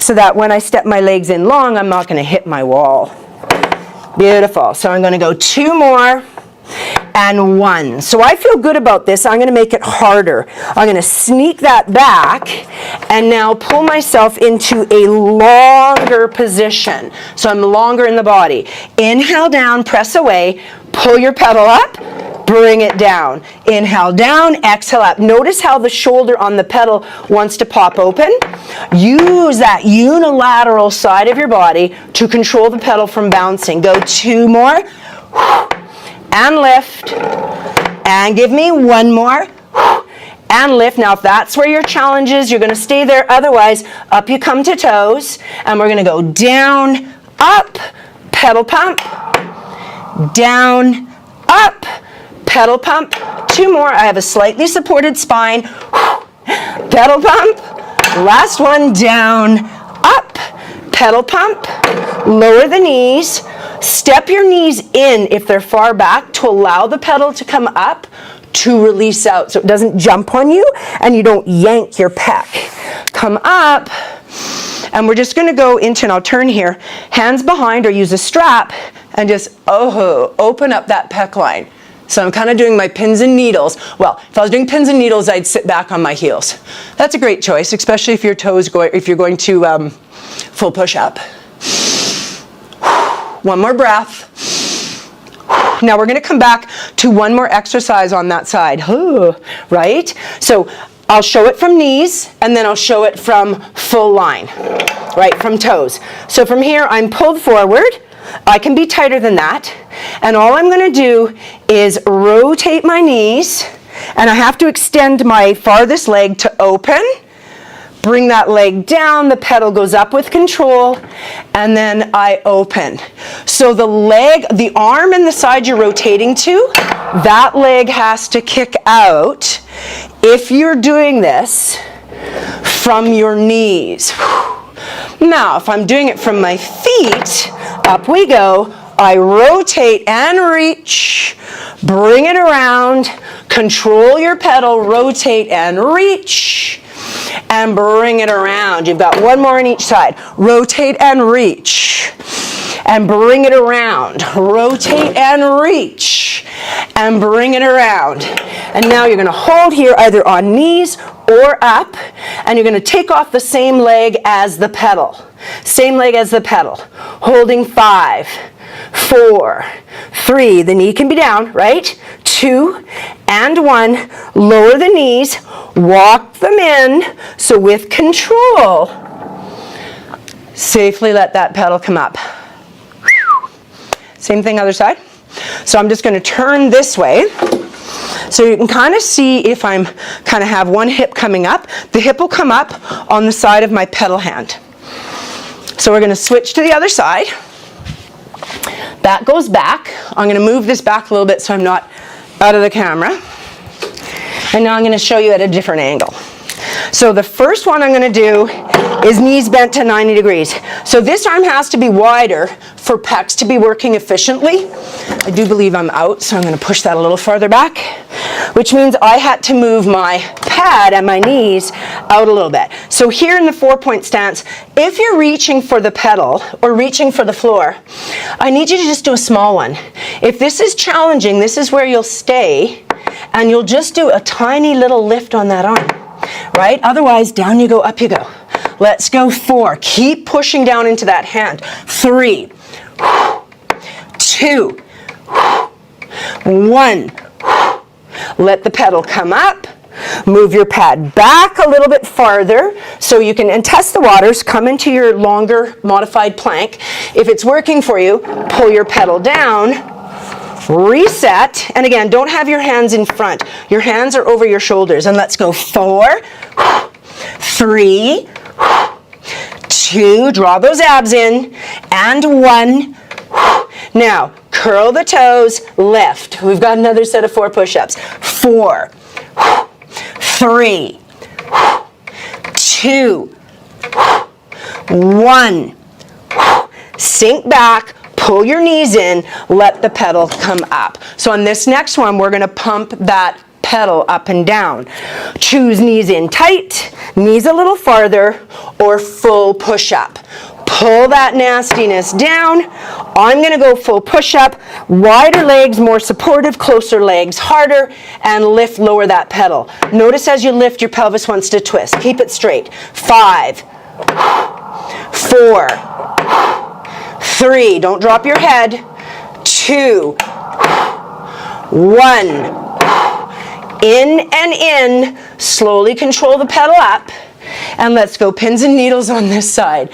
so that when I step my legs in long, I'm not going to hit my wall. Beautiful. So I'm going to go 2 more and 1. So I feel good about this. I'm going to make it harder. I'm going to sneak that back and now pull myself into a longer position. So I'm longer in the body. Inhale down, press away, pull your pedal up, bring it down. Inhale down, exhale up. Notice how the shoulder on the pedal wants to pop open. Use that unilateral side of your body to control the pedal from bouncing. Go 2 more. And lift, and give me 1 more, and lift. Now if that's where your challenge is, you're going to stay there. Otherwise, up you come to toes, and we're going to go down, up, pedal pump, down, up, pedal pump. 2 more. I have a slightly supported spine. Pedal pump. Last one, down, up, pedal pump, lower the knees. Step your knees in if they're far back to allow the pedal to come up to release out so it doesn't jump on you and you don't yank your pec. Come up, and we're just going to go into, and I'll turn here, hands behind or use a strap, and just open up that pec line. So I'm kind of doing my pins and needles. Well, if I was doing pins and needles, I'd sit back on my heels. That's a great choice, especially if your toes if you're going to full push up. 1 more breath. Now we're going to come back to one more exercise on that side, right? So I'll show it from knees, and then I'll show it from full line, right, from toes. So from here, I'm pulled forward. I can be tighter than that. And all I'm going to do is rotate my knees, and I have to extend my farthest leg to open. Bring that leg down, the pedal goes up with control, and then I open. So the leg, the arm and the side you're rotating to, that leg has to kick out if you're doing this from your knees. Now, if I'm doing it from my feet, up we go. I rotate and reach, bring it around, control your pedal, rotate and reach, and bring it around. You've got one more on each side. Rotate and reach, and bring it around. Rotate and reach, and bring it around. And now you're going to hold here either on knees or up, and you're going to take off the same leg as the pedal. Same leg as the pedal. Holding 5, 4, 3, the knee can be down, right? 2 and 1, lower the knees, walk them in, so with control, safely let that pedal come up. Same thing other side. So I'm just going to turn this way, so you can kind of see if I'm kind of have one hip coming up. The hip will come up on the side of my pedal hand. So we're going to switch to the other side. That goes back. I'm going to move this back a little bit so I'm not out of the camera. And now I'm going to show you at a different angle. So the first one I'm going to do is knees bent to 90 degrees. So this arm has to be wider for pecs to be working efficiently. I do believe I'm out, so I'm going to push that a little farther back, which means I had to move my pad and my knees out a little bit. So here in the 4-point stance, if you're reaching for the pedal or reaching for the floor, I need you to just do a small one. If this is challenging, this is where you'll stay, and you'll just do a tiny little lift on that arm, right? Otherwise, down you go, up you go. Let's go 4. Keep pushing down into that hand. 3, 2, 1. Let the pedal come up. Move your pad back a little bit farther so you can, and test the waters, come into your longer modified plank. If it's working for you, pull your pedal down, reset, and again, don't have your hands in front. Your hands are over your shoulders, and let's go 4, 3, 2, draw those abs in, and 1. Now, curl the toes, lift. We've got another set of 4 push-ups. 4, 3, 2, 1. Sink back, pull your knees in, let the pedal come up. So on this next one, we're going to pump that pedal up and down. Choose knees in tight, knees a little farther, or full push-up. Pull that nastiness down. I'm going to go full push-up, wider legs, more supportive, closer legs, harder, and lift, lower that pedal. Notice as you lift, your pelvis wants to twist. Keep it straight. 5, 4, 3, don't drop your head, 2, 1, in and in, slowly control the pedal up, and let's go pins and needles on this side.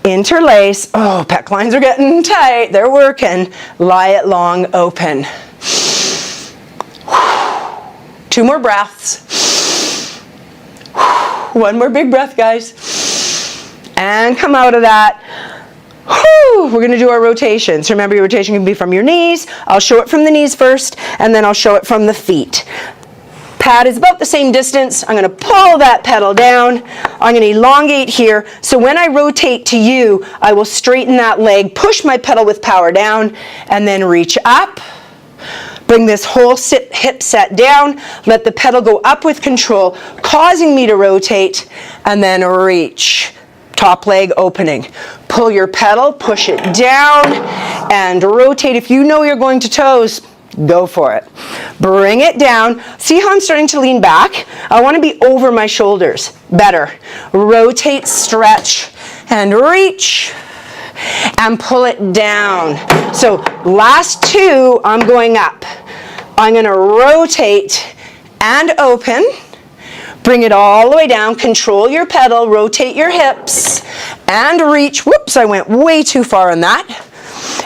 Interlace, oh, pec lines are getting tight, they're working, lie it long open. 2 more breaths. 1 more big breath, guys. And come out of that. We're going to do our rotations. Remember, your rotation can be from your knees. I'll show it from the knees first, and then I'll show it from the feet. Pad is about the same distance. I'm going to pull that pedal down. I'm going to elongate here. So when I rotate to you, I will straighten that leg, push my pedal with power down, and then reach up. Bring this whole hip set down. Let the pedal go up with control, causing me to rotate, and then reach. Top leg opening. Pull your pedal, push it down, and rotate. If you know you're going to toes, go for it. Bring it down. See how I'm starting to lean back? I want to be over my shoulders. Better. Rotate, stretch, and reach. and pull it down. So last two, I'm going up. I'm going to rotate and open. Bring it all the way down, control your pedal, rotate your hips, and reach. Whoops, I went way too far on that.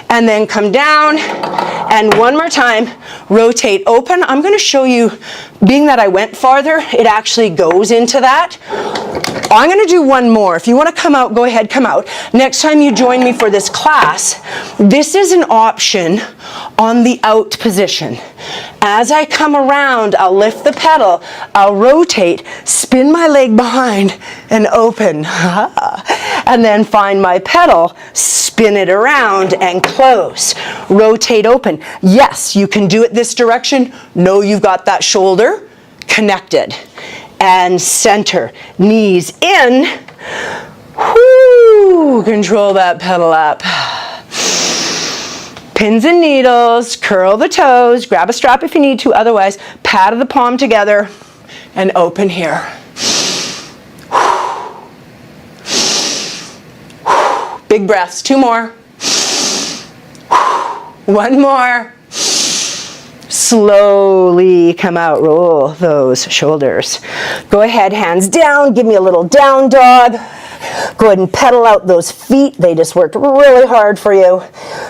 And then come down, and one more time, rotate, open. I'm going to show you, being that I went farther, it actually goes into that. I'm going to do one more. If you want to come out, go ahead, come out. Next time you join me for this class, this is an option on the out position. As I come around, I'll lift the pedal, I'll rotate, spin my leg behind, and open. And then find my pedal, spin it around, and close. Rotate, open. Yes, you can do it this direction. Know you've got that shoulder connected. And center, knees in. Whoo, control that pedal up. Pins and needles, curl the toes, grab a strap if you need to, otherwise paddle the palm together and open here. Big breaths, two more. One more. Slowly come out, roll those shoulders. Go ahead, hands down, give me a little down dog. Go ahead and pedal out those feet. They just worked really hard for you.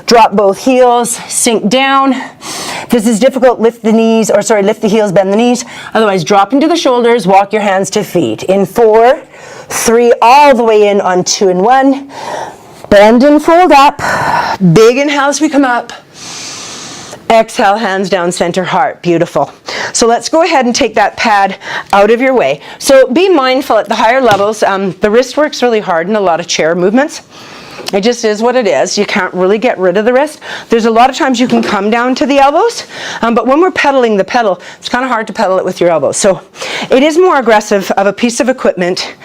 Drop both heels, sink down. If this is difficult, lift the knees, or sorry, lift the heels, bend the knees. Otherwise, drop into the shoulders, walk your hands to feet. In 4, 3, all the way in on 2 and 1. Bend and fold up. Big inhale as we come up. Exhale, hands down, center, heart. Beautiful. So let's go ahead and take that pad out of your way. So be mindful at the higher levels. The wrist works really hard in a lot of chair movements. It just is what it is. You can't really get rid of the wrist. There's a lot of times you can come down to the elbows, but when we're pedaling the pedal, it's kind of hard to pedal it with your elbows. So it is more aggressive of a piece of equipment.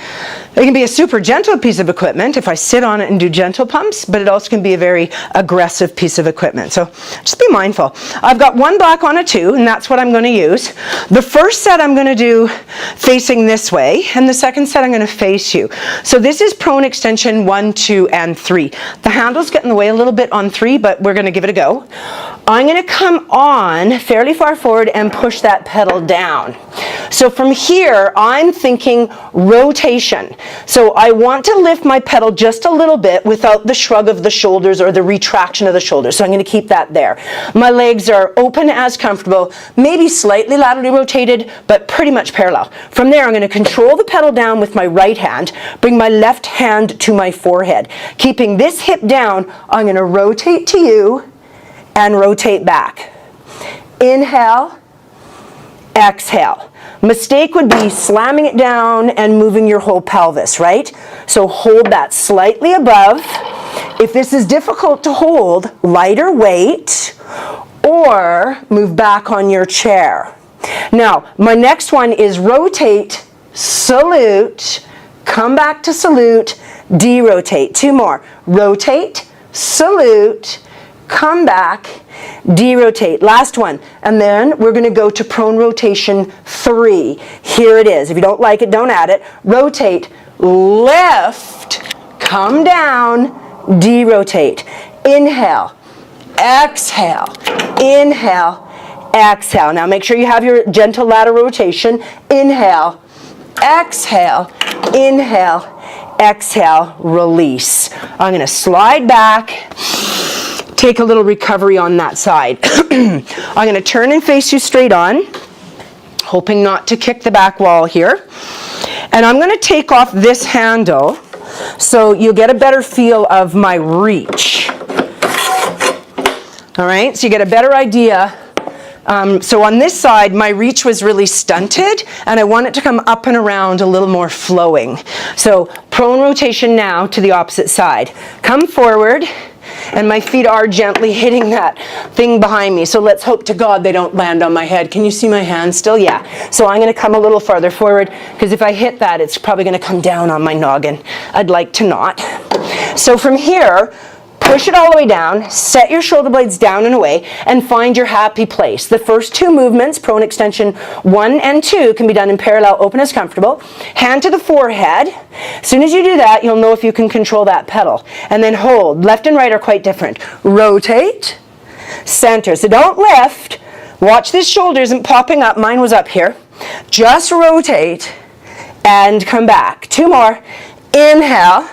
It can be a super gentle piece of equipment if I sit on it and do gentle pumps, but it also can be a very aggressive piece of equipment. So just be mindful. I've got one block on a 2, and that's what I'm going to use. The first set I'm going to do facing this way, and the second set I'm going to face you. So this is prone extension 1, 2, and 3. The handles get in the way a little bit on 3, but we're going to give it a go. I'm going to come on fairly far forward and push that pedal down. So from here, I'm thinking rotation. So I want to lift my pedal just a little bit without the shrug of the shoulders or the retraction of the shoulders. So I'm going to keep that there. My legs are open as comfortable, maybe slightly laterally rotated, but pretty much parallel. From there, I'm going to control the pedal down with my right hand, bring my left hand to my forehead. Keeping this hip down, I'm going to rotate to you and rotate back. Inhale, exhale. Mistake would be slamming it down and moving your whole pelvis, right? So hold that slightly above. If this is difficult to hold, lighter weight or move back on your chair. Now, my next one is rotate, salute, come back to salute, derotate. 2 more. Rotate, salute, come back, derotate. Last one. And then we're going to go to prone rotation 3. Here it is. If you don't like it, don't add it. Rotate, lift, come down, derotate. Inhale, exhale, inhale, exhale. Now make sure you have your gentle lateral rotation. Inhale, exhale, inhale, exhale, release. I'm going to slide back. Take a little recovery on that side. I'm going to turn and face you straight on, hoping not to kick the back wall here. And I'm going to take off this handle so you'll get a better feel of my reach. All right, so you get a better idea. So on this side, my reach was really stunted, and I want it to come up and around a little more flowing. So prone rotation now to the opposite side. Come forward. And my feet are gently hitting that thing behind me. So let's hope to God they don't land on my head. Can you see my hands still? Yeah. So I'm going to come a little farther forward, because if I hit that, it's probably going to come down on my noggin. I'd like to not. So from here, push it all the way down, set your shoulder blades down and away, and find your happy place. The first two movements, prone extension 1 and 2, can be done in parallel, open as comfortable. Hand to the forehead. As soon as you do that, you'll know if you can control that pedal. And then hold. Left and right are quite different. Rotate, center. So don't lift. Watch this shoulder isn't popping up. Mine was up here. Just rotate and come back. 2 more. Inhale.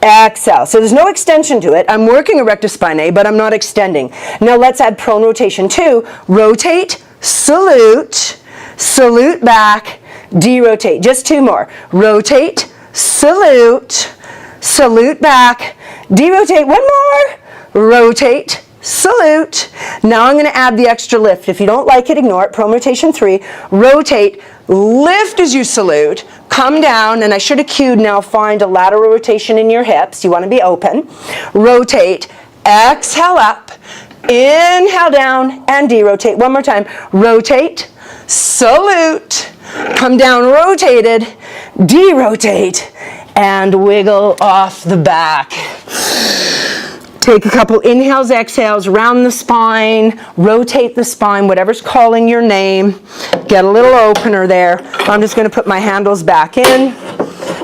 Exhale. So there's no extension to it. I'm working erector spinae, but I'm not extending. Now let's add prone rotation 2. Rotate, salute, salute back, derotate. Just 2 more. Rotate, salute, salute back, derotate. 1 more. Rotate, salute. Now I'm going to add the extra lift. If you don't like it, ignore it. Prone rotation 3. Rotate, lift as you salute, come down, and I should have cued now, find a lateral rotation in your hips. You want to be open. Rotate, exhale up, inhale down, and derotate. 1 more time. Rotate, salute, come down rotated, derotate, and wiggle off the back. Take a couple inhales, exhales, round the spine, rotate the spine, whatever's calling your name. Get a little opener there. I'm just going to put my handles back in,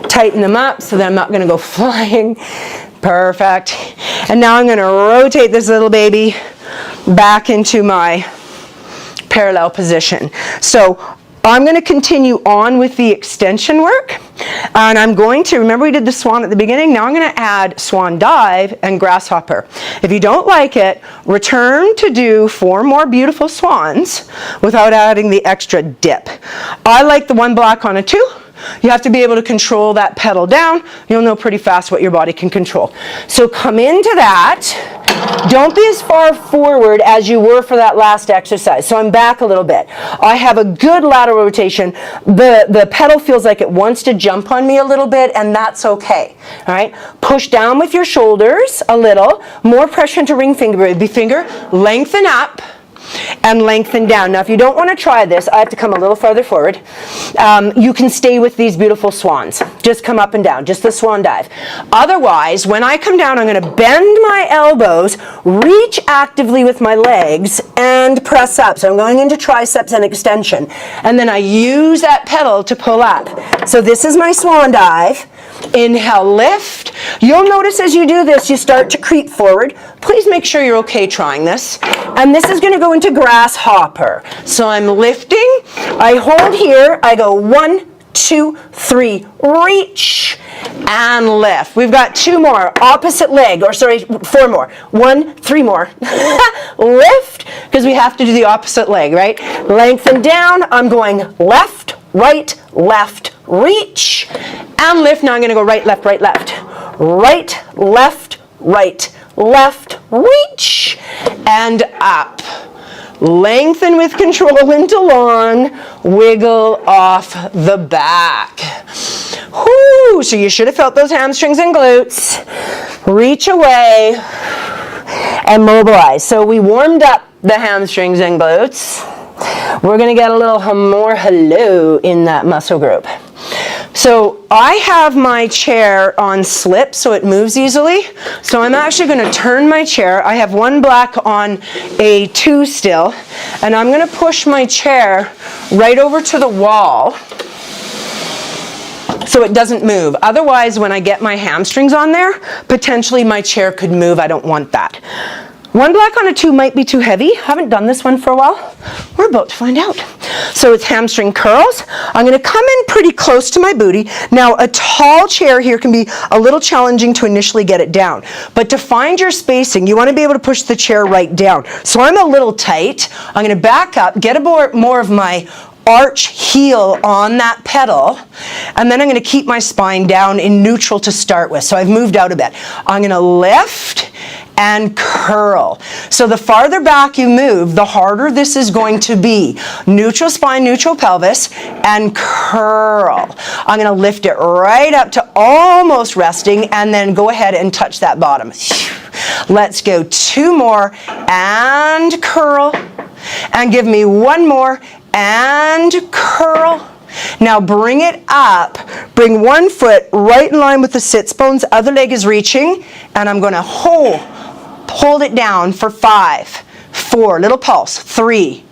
tighten them up so that I'm not going to go flying. Perfect. And now I'm going to rotate this little baby back into my parallel position. So I'm going to continue on with the extension work, and I'm going to, remember we did the swan at the beginning, now I'm going to add swan dive and grasshopper. If you don't like it, return to do 4 more beautiful swans without adding the extra dip. I like the 1 block on a 2. You have to be able to control that pedal down. You'll know pretty fast what your body can control. So come into that. Don't be as far forward as you were for that last exercise. So I'm back a little bit. I have a good lateral rotation. The pedal feels like it wants to jump on me a little bit, and that's okay. All right? Push down with your shoulders a little. More pressure into ring finger, baby finger. Lengthen up and lengthen down. Now, if you don't want to try this, I have to come a little farther forward. You can stay with these beautiful swans. Just come up and down, just the swan dive. Otherwise, when I come down, I'm going to bend my elbows, reach actively with my legs, and press up. So I'm going into triceps and extension. And then I use that pedal to pull up. So this is my swan dive. Inhale, lift. You'll notice as you do this, you start to creep forward. Please make sure you're okay trying this. And this is going to go into grasshopper. So I'm lifting. I hold here. I go 1, 2, 3. Reach and lift. We've got 2 more. Opposite leg. Or sorry, 4 more. 1, 3 more. Lift, because we have to do the opposite leg, right? Lengthen down. I'm going left, right, left, reach, and lift. Now I'm going to go right, left, right, left. Right, left, right, left, reach, and up. Lengthen with control into long. Wiggle off the back. Whoo! So you should have felt those hamstrings and glutes. Reach away and mobilize. So we warmed up the hamstrings and glutes. We're going to get a little more hello in that muscle group. So I have my chair on slip so it moves easily. So I'm actually going to turn my chair. I have 1 block on a 2 still. And I'm going to push my chair right over to the wall so it doesn't move. Otherwise, when I get my hamstrings on there, potentially my chair could move. I don't want that. 1 block on a 2 might be too heavy. Haven't done this one for a while. We're about to find out. So it's hamstring curls. I'm going to come in pretty close to my booty. Now, a tall chair here can be a little challenging to initially get it down. But to find your spacing, you want to be able to push the chair right down. So I'm a little tight. I'm going to back up, get more of my arch heel on that pedal, and then I'm going to keep my spine down in neutral to start with. So I've moved out a bit. I'm going to lift and curl. So the farther back you move, the harder this is going to be. Neutral spine, neutral pelvis, and curl. I'm going to lift it right up to almost resting, and then go ahead and touch that bottom. Let's go 2 more, and curl. And give me 1 more, and curl. Now bring it up. Bring one foot right in line with the sits bones. Other leg is reaching. And I'm going to hold it down for 5, 4, little pulse, 3,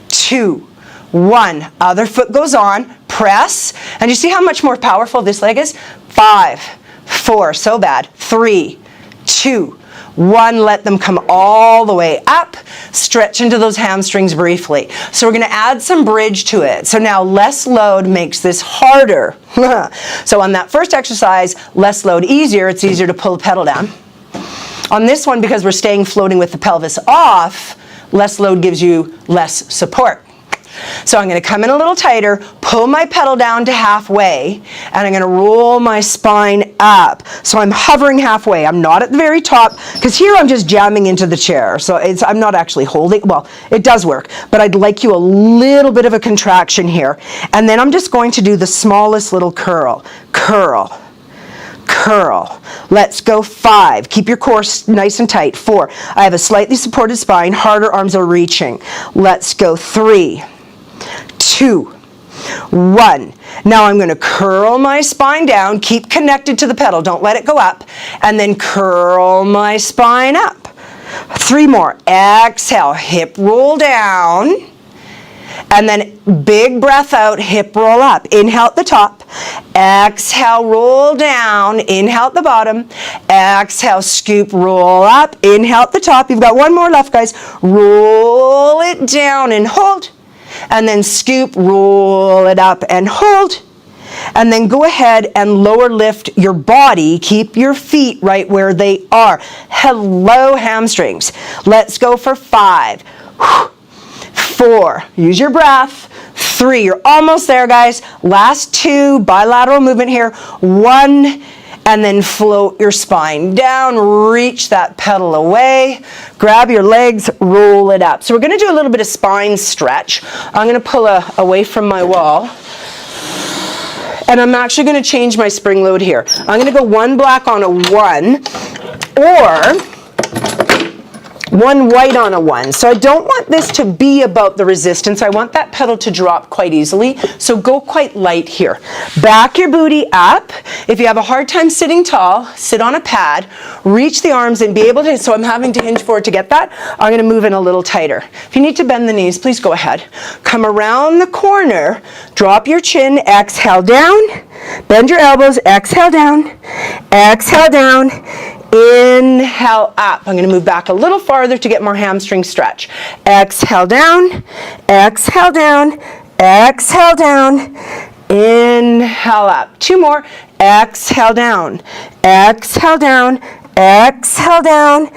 2, 1. Other foot goes on. Press. And you see how much more powerful this leg is? 5, 4, so bad. 3, 2, 1, let them come all the way up. Stretch into those hamstrings briefly. So we're going to add some bridge to it. So now less load makes this harder. So on that first exercise, less load easier. It's easier to pull the pedal down. On this one, because we're staying floating with the pelvis off, less load gives you less support. So I'm going to come in a little tighter, pull my pedal down to halfway, and I'm going to roll my spine up. So I'm hovering halfway. I'm not at the very top, because here I'm just jamming into the chair. So I'm not actually holding. Well, it does work, but I'd like you a little bit of a contraction here. And then I'm just going to do the smallest little curl. Curl. Curl. Let's go 5. Keep your core nice and tight. 4. I have a slightly supported spine. Harder arms are reaching. Let's go 3, 2, 1. Now I'm going to curl my spine down. Keep connected to the pedal. Don't let it go up. And then curl my spine up. 3 more. Exhale. Hip roll down. And then big breath out, hip roll up. Inhale at the top. Exhale, roll down. Inhale at the bottom. Exhale, scoop, roll up. Inhale at the top. You've got one more left, guys. Roll it down and hold. And then scoop, roll it up and hold. And then go ahead and lower lift your body. Keep your feet right where they are. Hello, hamstrings. Let's go for 5. 4, use your breath. 3, you're almost there, guys. Last 2, bilateral movement here. 1, and then float your spine down. Reach that pedal away. Grab your legs, roll it up. So we're going to do a little bit of spine stretch. I'm going to pull away from my wall. And I'm actually going to change my spring load here. I'm going to go 1 black on a 1, or 1 white on a 1. So I don't want this to be about the resistance. I want that pedal to drop quite easily. So go quite light here. Back your booty up. If you have a hard time sitting tall, sit on a pad, reach the arms and be able to, so I'm having to hinge forward to get that. I'm going to move in a little tighter. If you need to bend the knees, please go ahead. Come around the corner, drop your chin, exhale down, bend your elbows, exhale down, inhale up. I'm going to move back a little farther to get more hamstring stretch. Exhale down, exhale down, exhale down, inhale up. 2 more. Exhale down, exhale down, exhale down,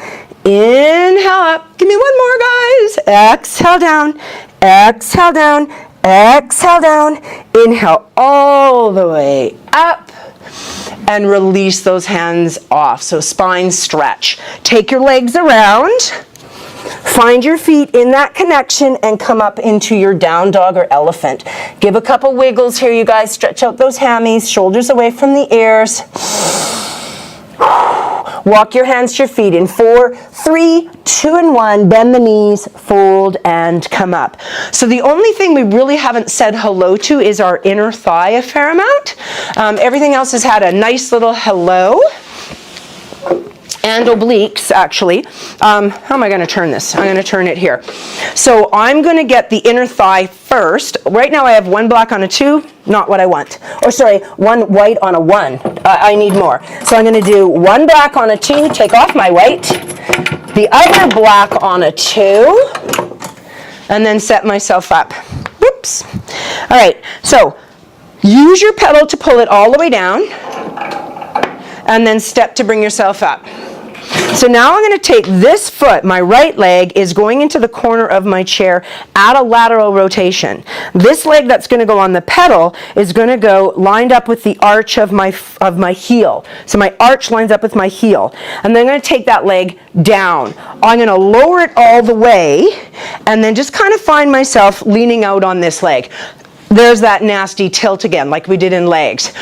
inhale up. Give me 1 more, guys. Exhale down, exhale down, exhale down. Inhale all the way up. And release those hands off. So spine stretch. Take your legs around. Find your feet in that connection and come up into your down dog or elephant. Give a couple wiggles here, you guys. Stretch out those hammies. Shoulders away from the ears. Walk your hands to your feet in 4, 3, 2, and 1. Bend the knees, fold, and come up. So the only thing we really haven't said hello to is our inner thigh a fair amount. Everything else has had a nice little hello. And obliques, actually. How am I going to turn this? I'm going to turn it here. So I'm going to get the inner thigh first. Right now I have 1 black on a 2, not what I want. Or sorry, 1 white on a 1. I need more. So I'm going to do 1 black on a 2, take off my white. The other black on a 2. And then set myself up. Whoops. All right, so use your pedal to pull it all the way down. And then step to bring yourself up. So now I'm going to take this foot, my right leg is going into the corner of my chair at a lateral rotation. This leg that's going to go on the pedal is going to go lined up with the arch of my heel. So my arch lines up with my heel. And then I'm going to take that leg down. I'm going to lower it all the way and then just kind of find myself leaning out on this leg. There's that nasty tilt again, like we did in legs.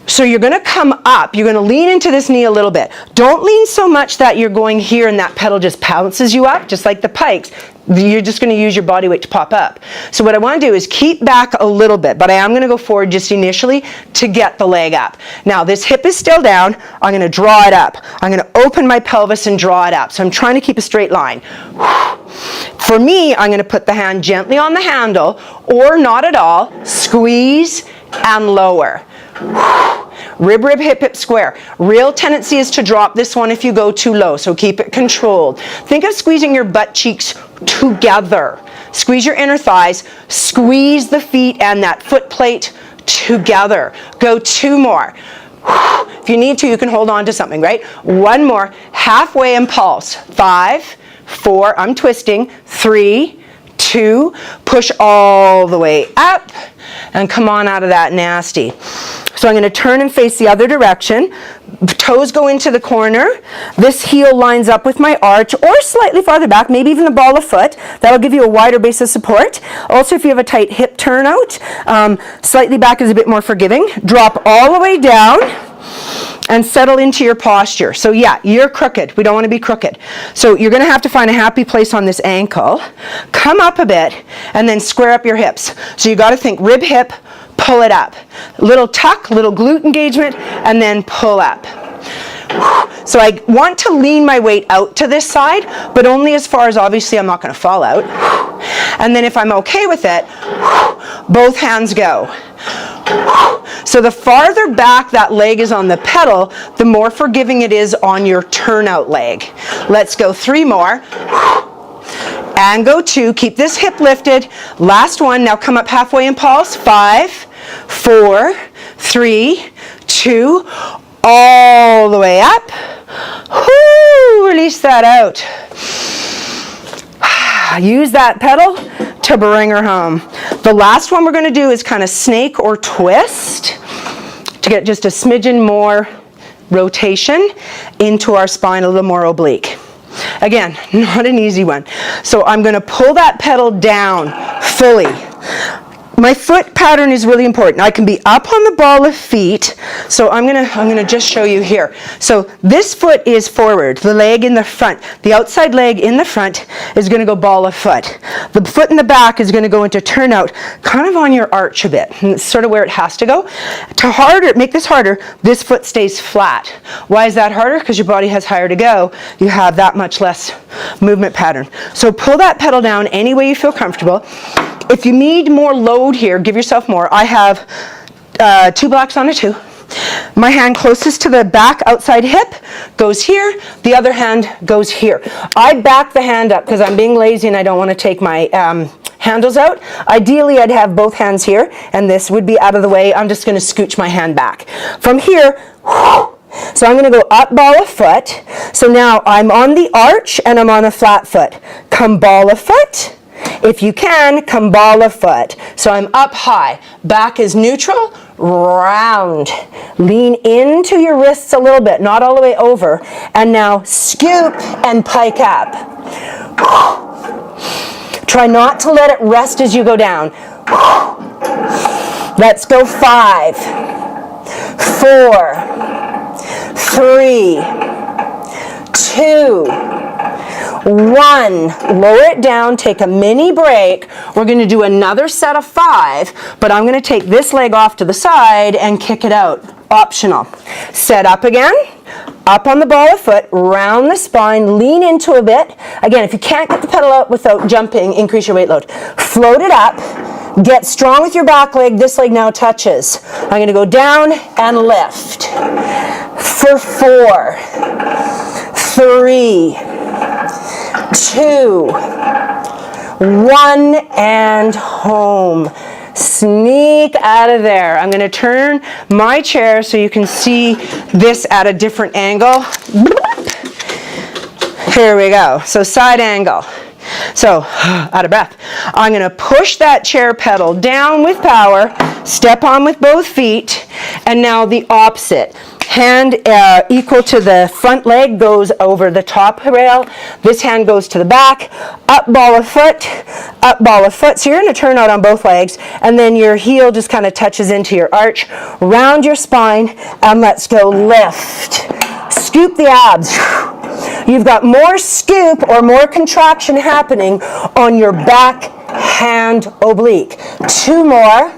So you're going to come up, you're going to lean into this knee a little bit. Don't lean so much that you're going here and that pedal just pounces you up, just like the Pikes. You're just going to use your body weight to pop up. So what I want to do is keep back a little bit, but I am going to go forward just initially to get the leg up. Now this hip is still down. I'm going to draw it up. I'm going to open my pelvis and draw it up. So I'm trying to keep a straight line. For me, I'm going to put the hand gently on the handle or not at all. Squeeze and lower. Rib, rib, hip, hip, square. Real tendency is to drop this one if you go too low, so keep it controlled. Think of squeezing your butt cheeks together. Squeeze your inner thighs, squeeze the feet and that foot plate together. Go 2 more. If you need to, you can hold on to something, right? 1 more. Halfway and pulse. 5, 4, I'm twisting. 3, 2, push all the way up and come on out of that nasty. So I'm going to turn and face the other direction. Toes go into the corner. This heel lines up with my arch or slightly farther back, maybe even the ball of foot. That'll give you a wider base of support. Also, if you have a tight hip turnout, slightly back is a bit more forgiving. Drop all the way down and settle into your posture. So yeah, you're crooked. We don't want to be crooked. So you're going to have to find a happy place on this ankle. Come up a bit and then square up your hips. So you got to think rib, hip, pull it up. Little tuck, little glute engagement, and then pull up. So I want to lean my weight out to this side, but only as far as obviously I'm not going to fall out. And then if I'm okay with it, both hands go. So the farther back that leg is on the pedal, the more forgiving it is on your turnout leg. Let's go 3 more. And go 2. Keep this hip lifted. Last one. Now come up halfway and pulse. 5, 4, 3, 2. All the way up. Whoo, release that out. Use that pedal to bring her home. The last one we're going to do is kind of snake or twist to get just a smidgen more rotation into our spine, a little more oblique. Again, not an easy one. So I'm going to pull that pedal down fully. My foot pattern is really important. I can be up on the ball of feet. So I'm gonna just show you here. So this foot is forward, the leg in the front. The outside leg in the front is gonna go ball of foot. The foot in the back is gonna go into turnout, kind of on your arch a bit. And it's sort of where it has to go. To make this harder, this foot stays flat. Why is that harder? Because your body has higher to go. You have that much less movement pattern. So pull that pedal down any way you feel comfortable. If you need more load here, give yourself more. I have 2 blocks on a 2. My hand closest to the back outside hip goes here. The other hand goes here. I back the hand up because I'm being lazy and I don't want to take my handles out. Ideally, I'd have both hands here and this would be out of the way. I'm just going to scooch my hand back. From here, so I'm going to go up ball of foot. So now I'm on the arch and I'm on a flat foot. Come ball of foot. If you can, come ball of foot. So I'm up high. Back is neutral, round. Lean into your wrists a little bit, not all the way over. And now scoop and pike up. Try not to let it rest as you go down. Let's go 5, 4, 3, 2, 1, lower it down, take a mini break. We're going to do another set of 5, but I'm going to take this leg off to the side and kick it out. Optional. Set up again, up on the ball of foot, round the spine, lean into a bit. Again, if you can't get the pedal out without jumping, increase your weight load. Float it up, get strong with your back leg. This leg now touches. I'm going to go down and lift. For 4, 3, 2, 1, and home. Sneak out of there. I'm going to turn my chair so you can see this at a different angle. Here we go. So side angle. So, out of breath. I'm going to push that chair pedal down with power, step on with both feet, and now the opposite. Hand equal to the front leg goes over the top rail. This hand goes to the back. Up ball of foot, up ball of foot. So you're going to turn out on both legs, and then your heel just kind of touches into your arch. Round your spine, and let's go lift. Scoop the abs. You've got more scoop or more contraction happening on your back hand oblique. 2 more.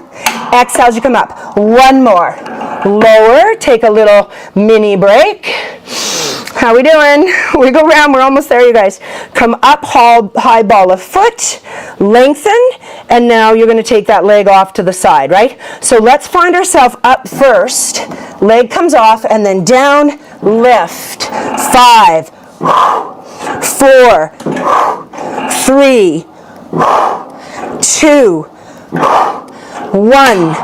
Exhale as you come up. 1 more. Lower. Take a little mini break. How we doing? We go around. We're almost there, you guys. Come up, high ball of foot. Lengthen. And now you're going to take that leg off to the side, right? So let's find ourselves up first. Leg comes off and then down. Lift. 5, 4, 3, 2, 1.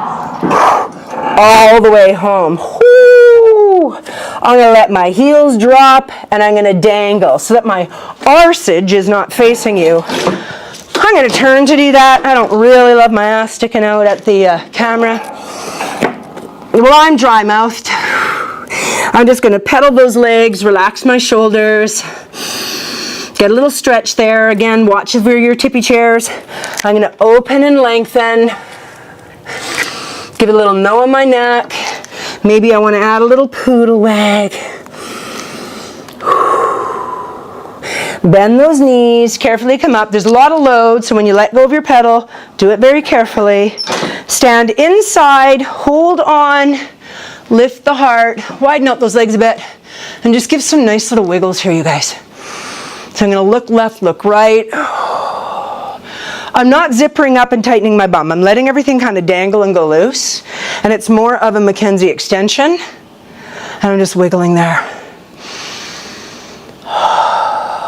All the way home. Woo! I'm going to let my heels drop and I'm going to dangle so that my arsage is not facing you. I'm going to turn to do that. I don't really love my ass sticking out at the camera. Well, I'm dry-mouthed. I'm just going to pedal those legs, relax my shoulders, get a little stretch there. Again, watch for your tippy chairs. I'm going to open and lengthen. Give it a little no on my neck. Maybe I want to add a little poodle wag. Bend those knees, carefully come up. There's a lot of load, so when you let go of your pedal, do it very carefully. Stand inside, hold on, lift the heart, widen out those legs a bit, and just give some nice little wiggles here, you guys. So I'm going to look left, look right. I'm not zippering up and tightening my bum. I'm letting everything kind of dangle and go loose. And it's more of a Mackenzie extension. And I'm just wiggling there.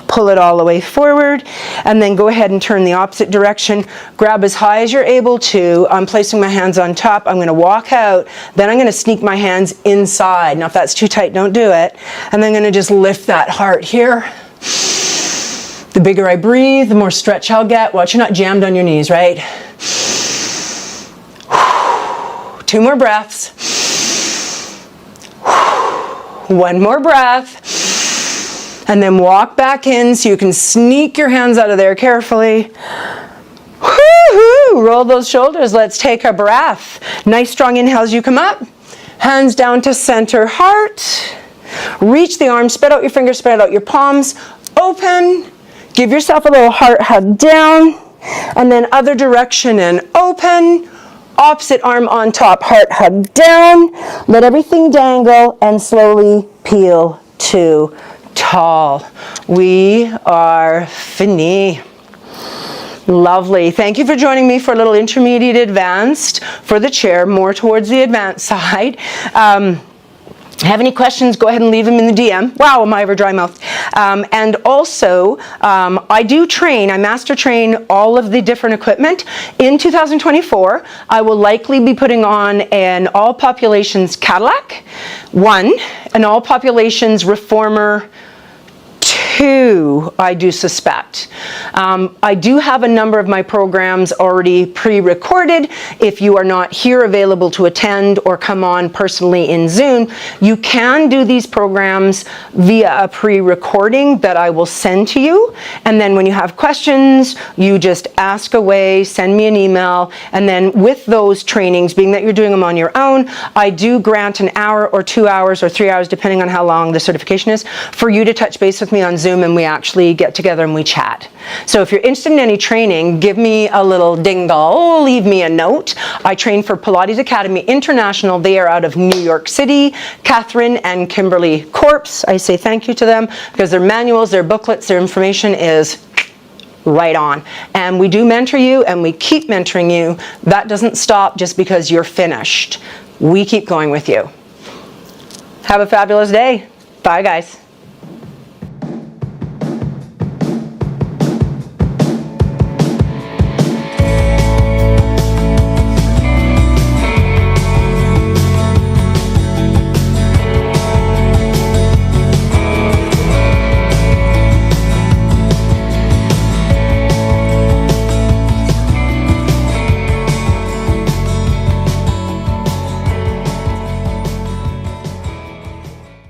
Pull it all the way forward. And then go ahead and turn the opposite direction. Grab as high as you're able to. I'm placing my hands on top. I'm going to walk out. Then I'm going to sneak my hands inside. Now if that's too tight, don't do it. And then I'm going to just lift that heart here. The bigger I breathe, the more stretch I'll get. Watch you're not jammed on your knees, right? 2 more breaths. 1 more breath. And then walk back in so you can sneak your hands out of there carefully. Woo-hoo! Roll those shoulders. Let's take a breath. Nice strong inhale as you come up. Hands down to center heart. Reach the arms, spread out your fingers, spread out your palms. Open. Give yourself a little heart hug down, and then other direction and open. Opposite arm on top, heart hug down. Let everything dangle and slowly peel to tall. We are fini. Lovely. Thank you for joining me for a little intermediate advanced for the chair, more towards the advanced side. Have any questions, go ahead and leave them in the DM. Wow, am I ever dry mouthed? And also, I do train, I master train all of the different equipment. In 2024, I will likely be putting on an all populations Cadillac, 1, an all populations Reformer, 2, I do suspect. I do have a number of my programs already pre-recorded. If you are not here available to attend or come on personally in Zoom, you can do these programs via a pre-recording that I will send to you. And then when you have questions, you just ask away, send me an email. And then with those trainings, being that you're doing them on your own, I do grant an hour or 2 hours or 3 hours, depending on how long the certification is, for you to touch base with me on Zoom and we actually get together and we chat. So if you're interested in any training, give me a little dingle, leave me a note. I train for Pilates Academy International. They are out of New York City, Catherine and Kimberly Corpse. I say thank you to them because their manuals, their booklets, their information is right on. And we do mentor you and we keep mentoring you. That doesn't stop just because you're finished. We keep going with you. Have a fabulous day. Bye, guys.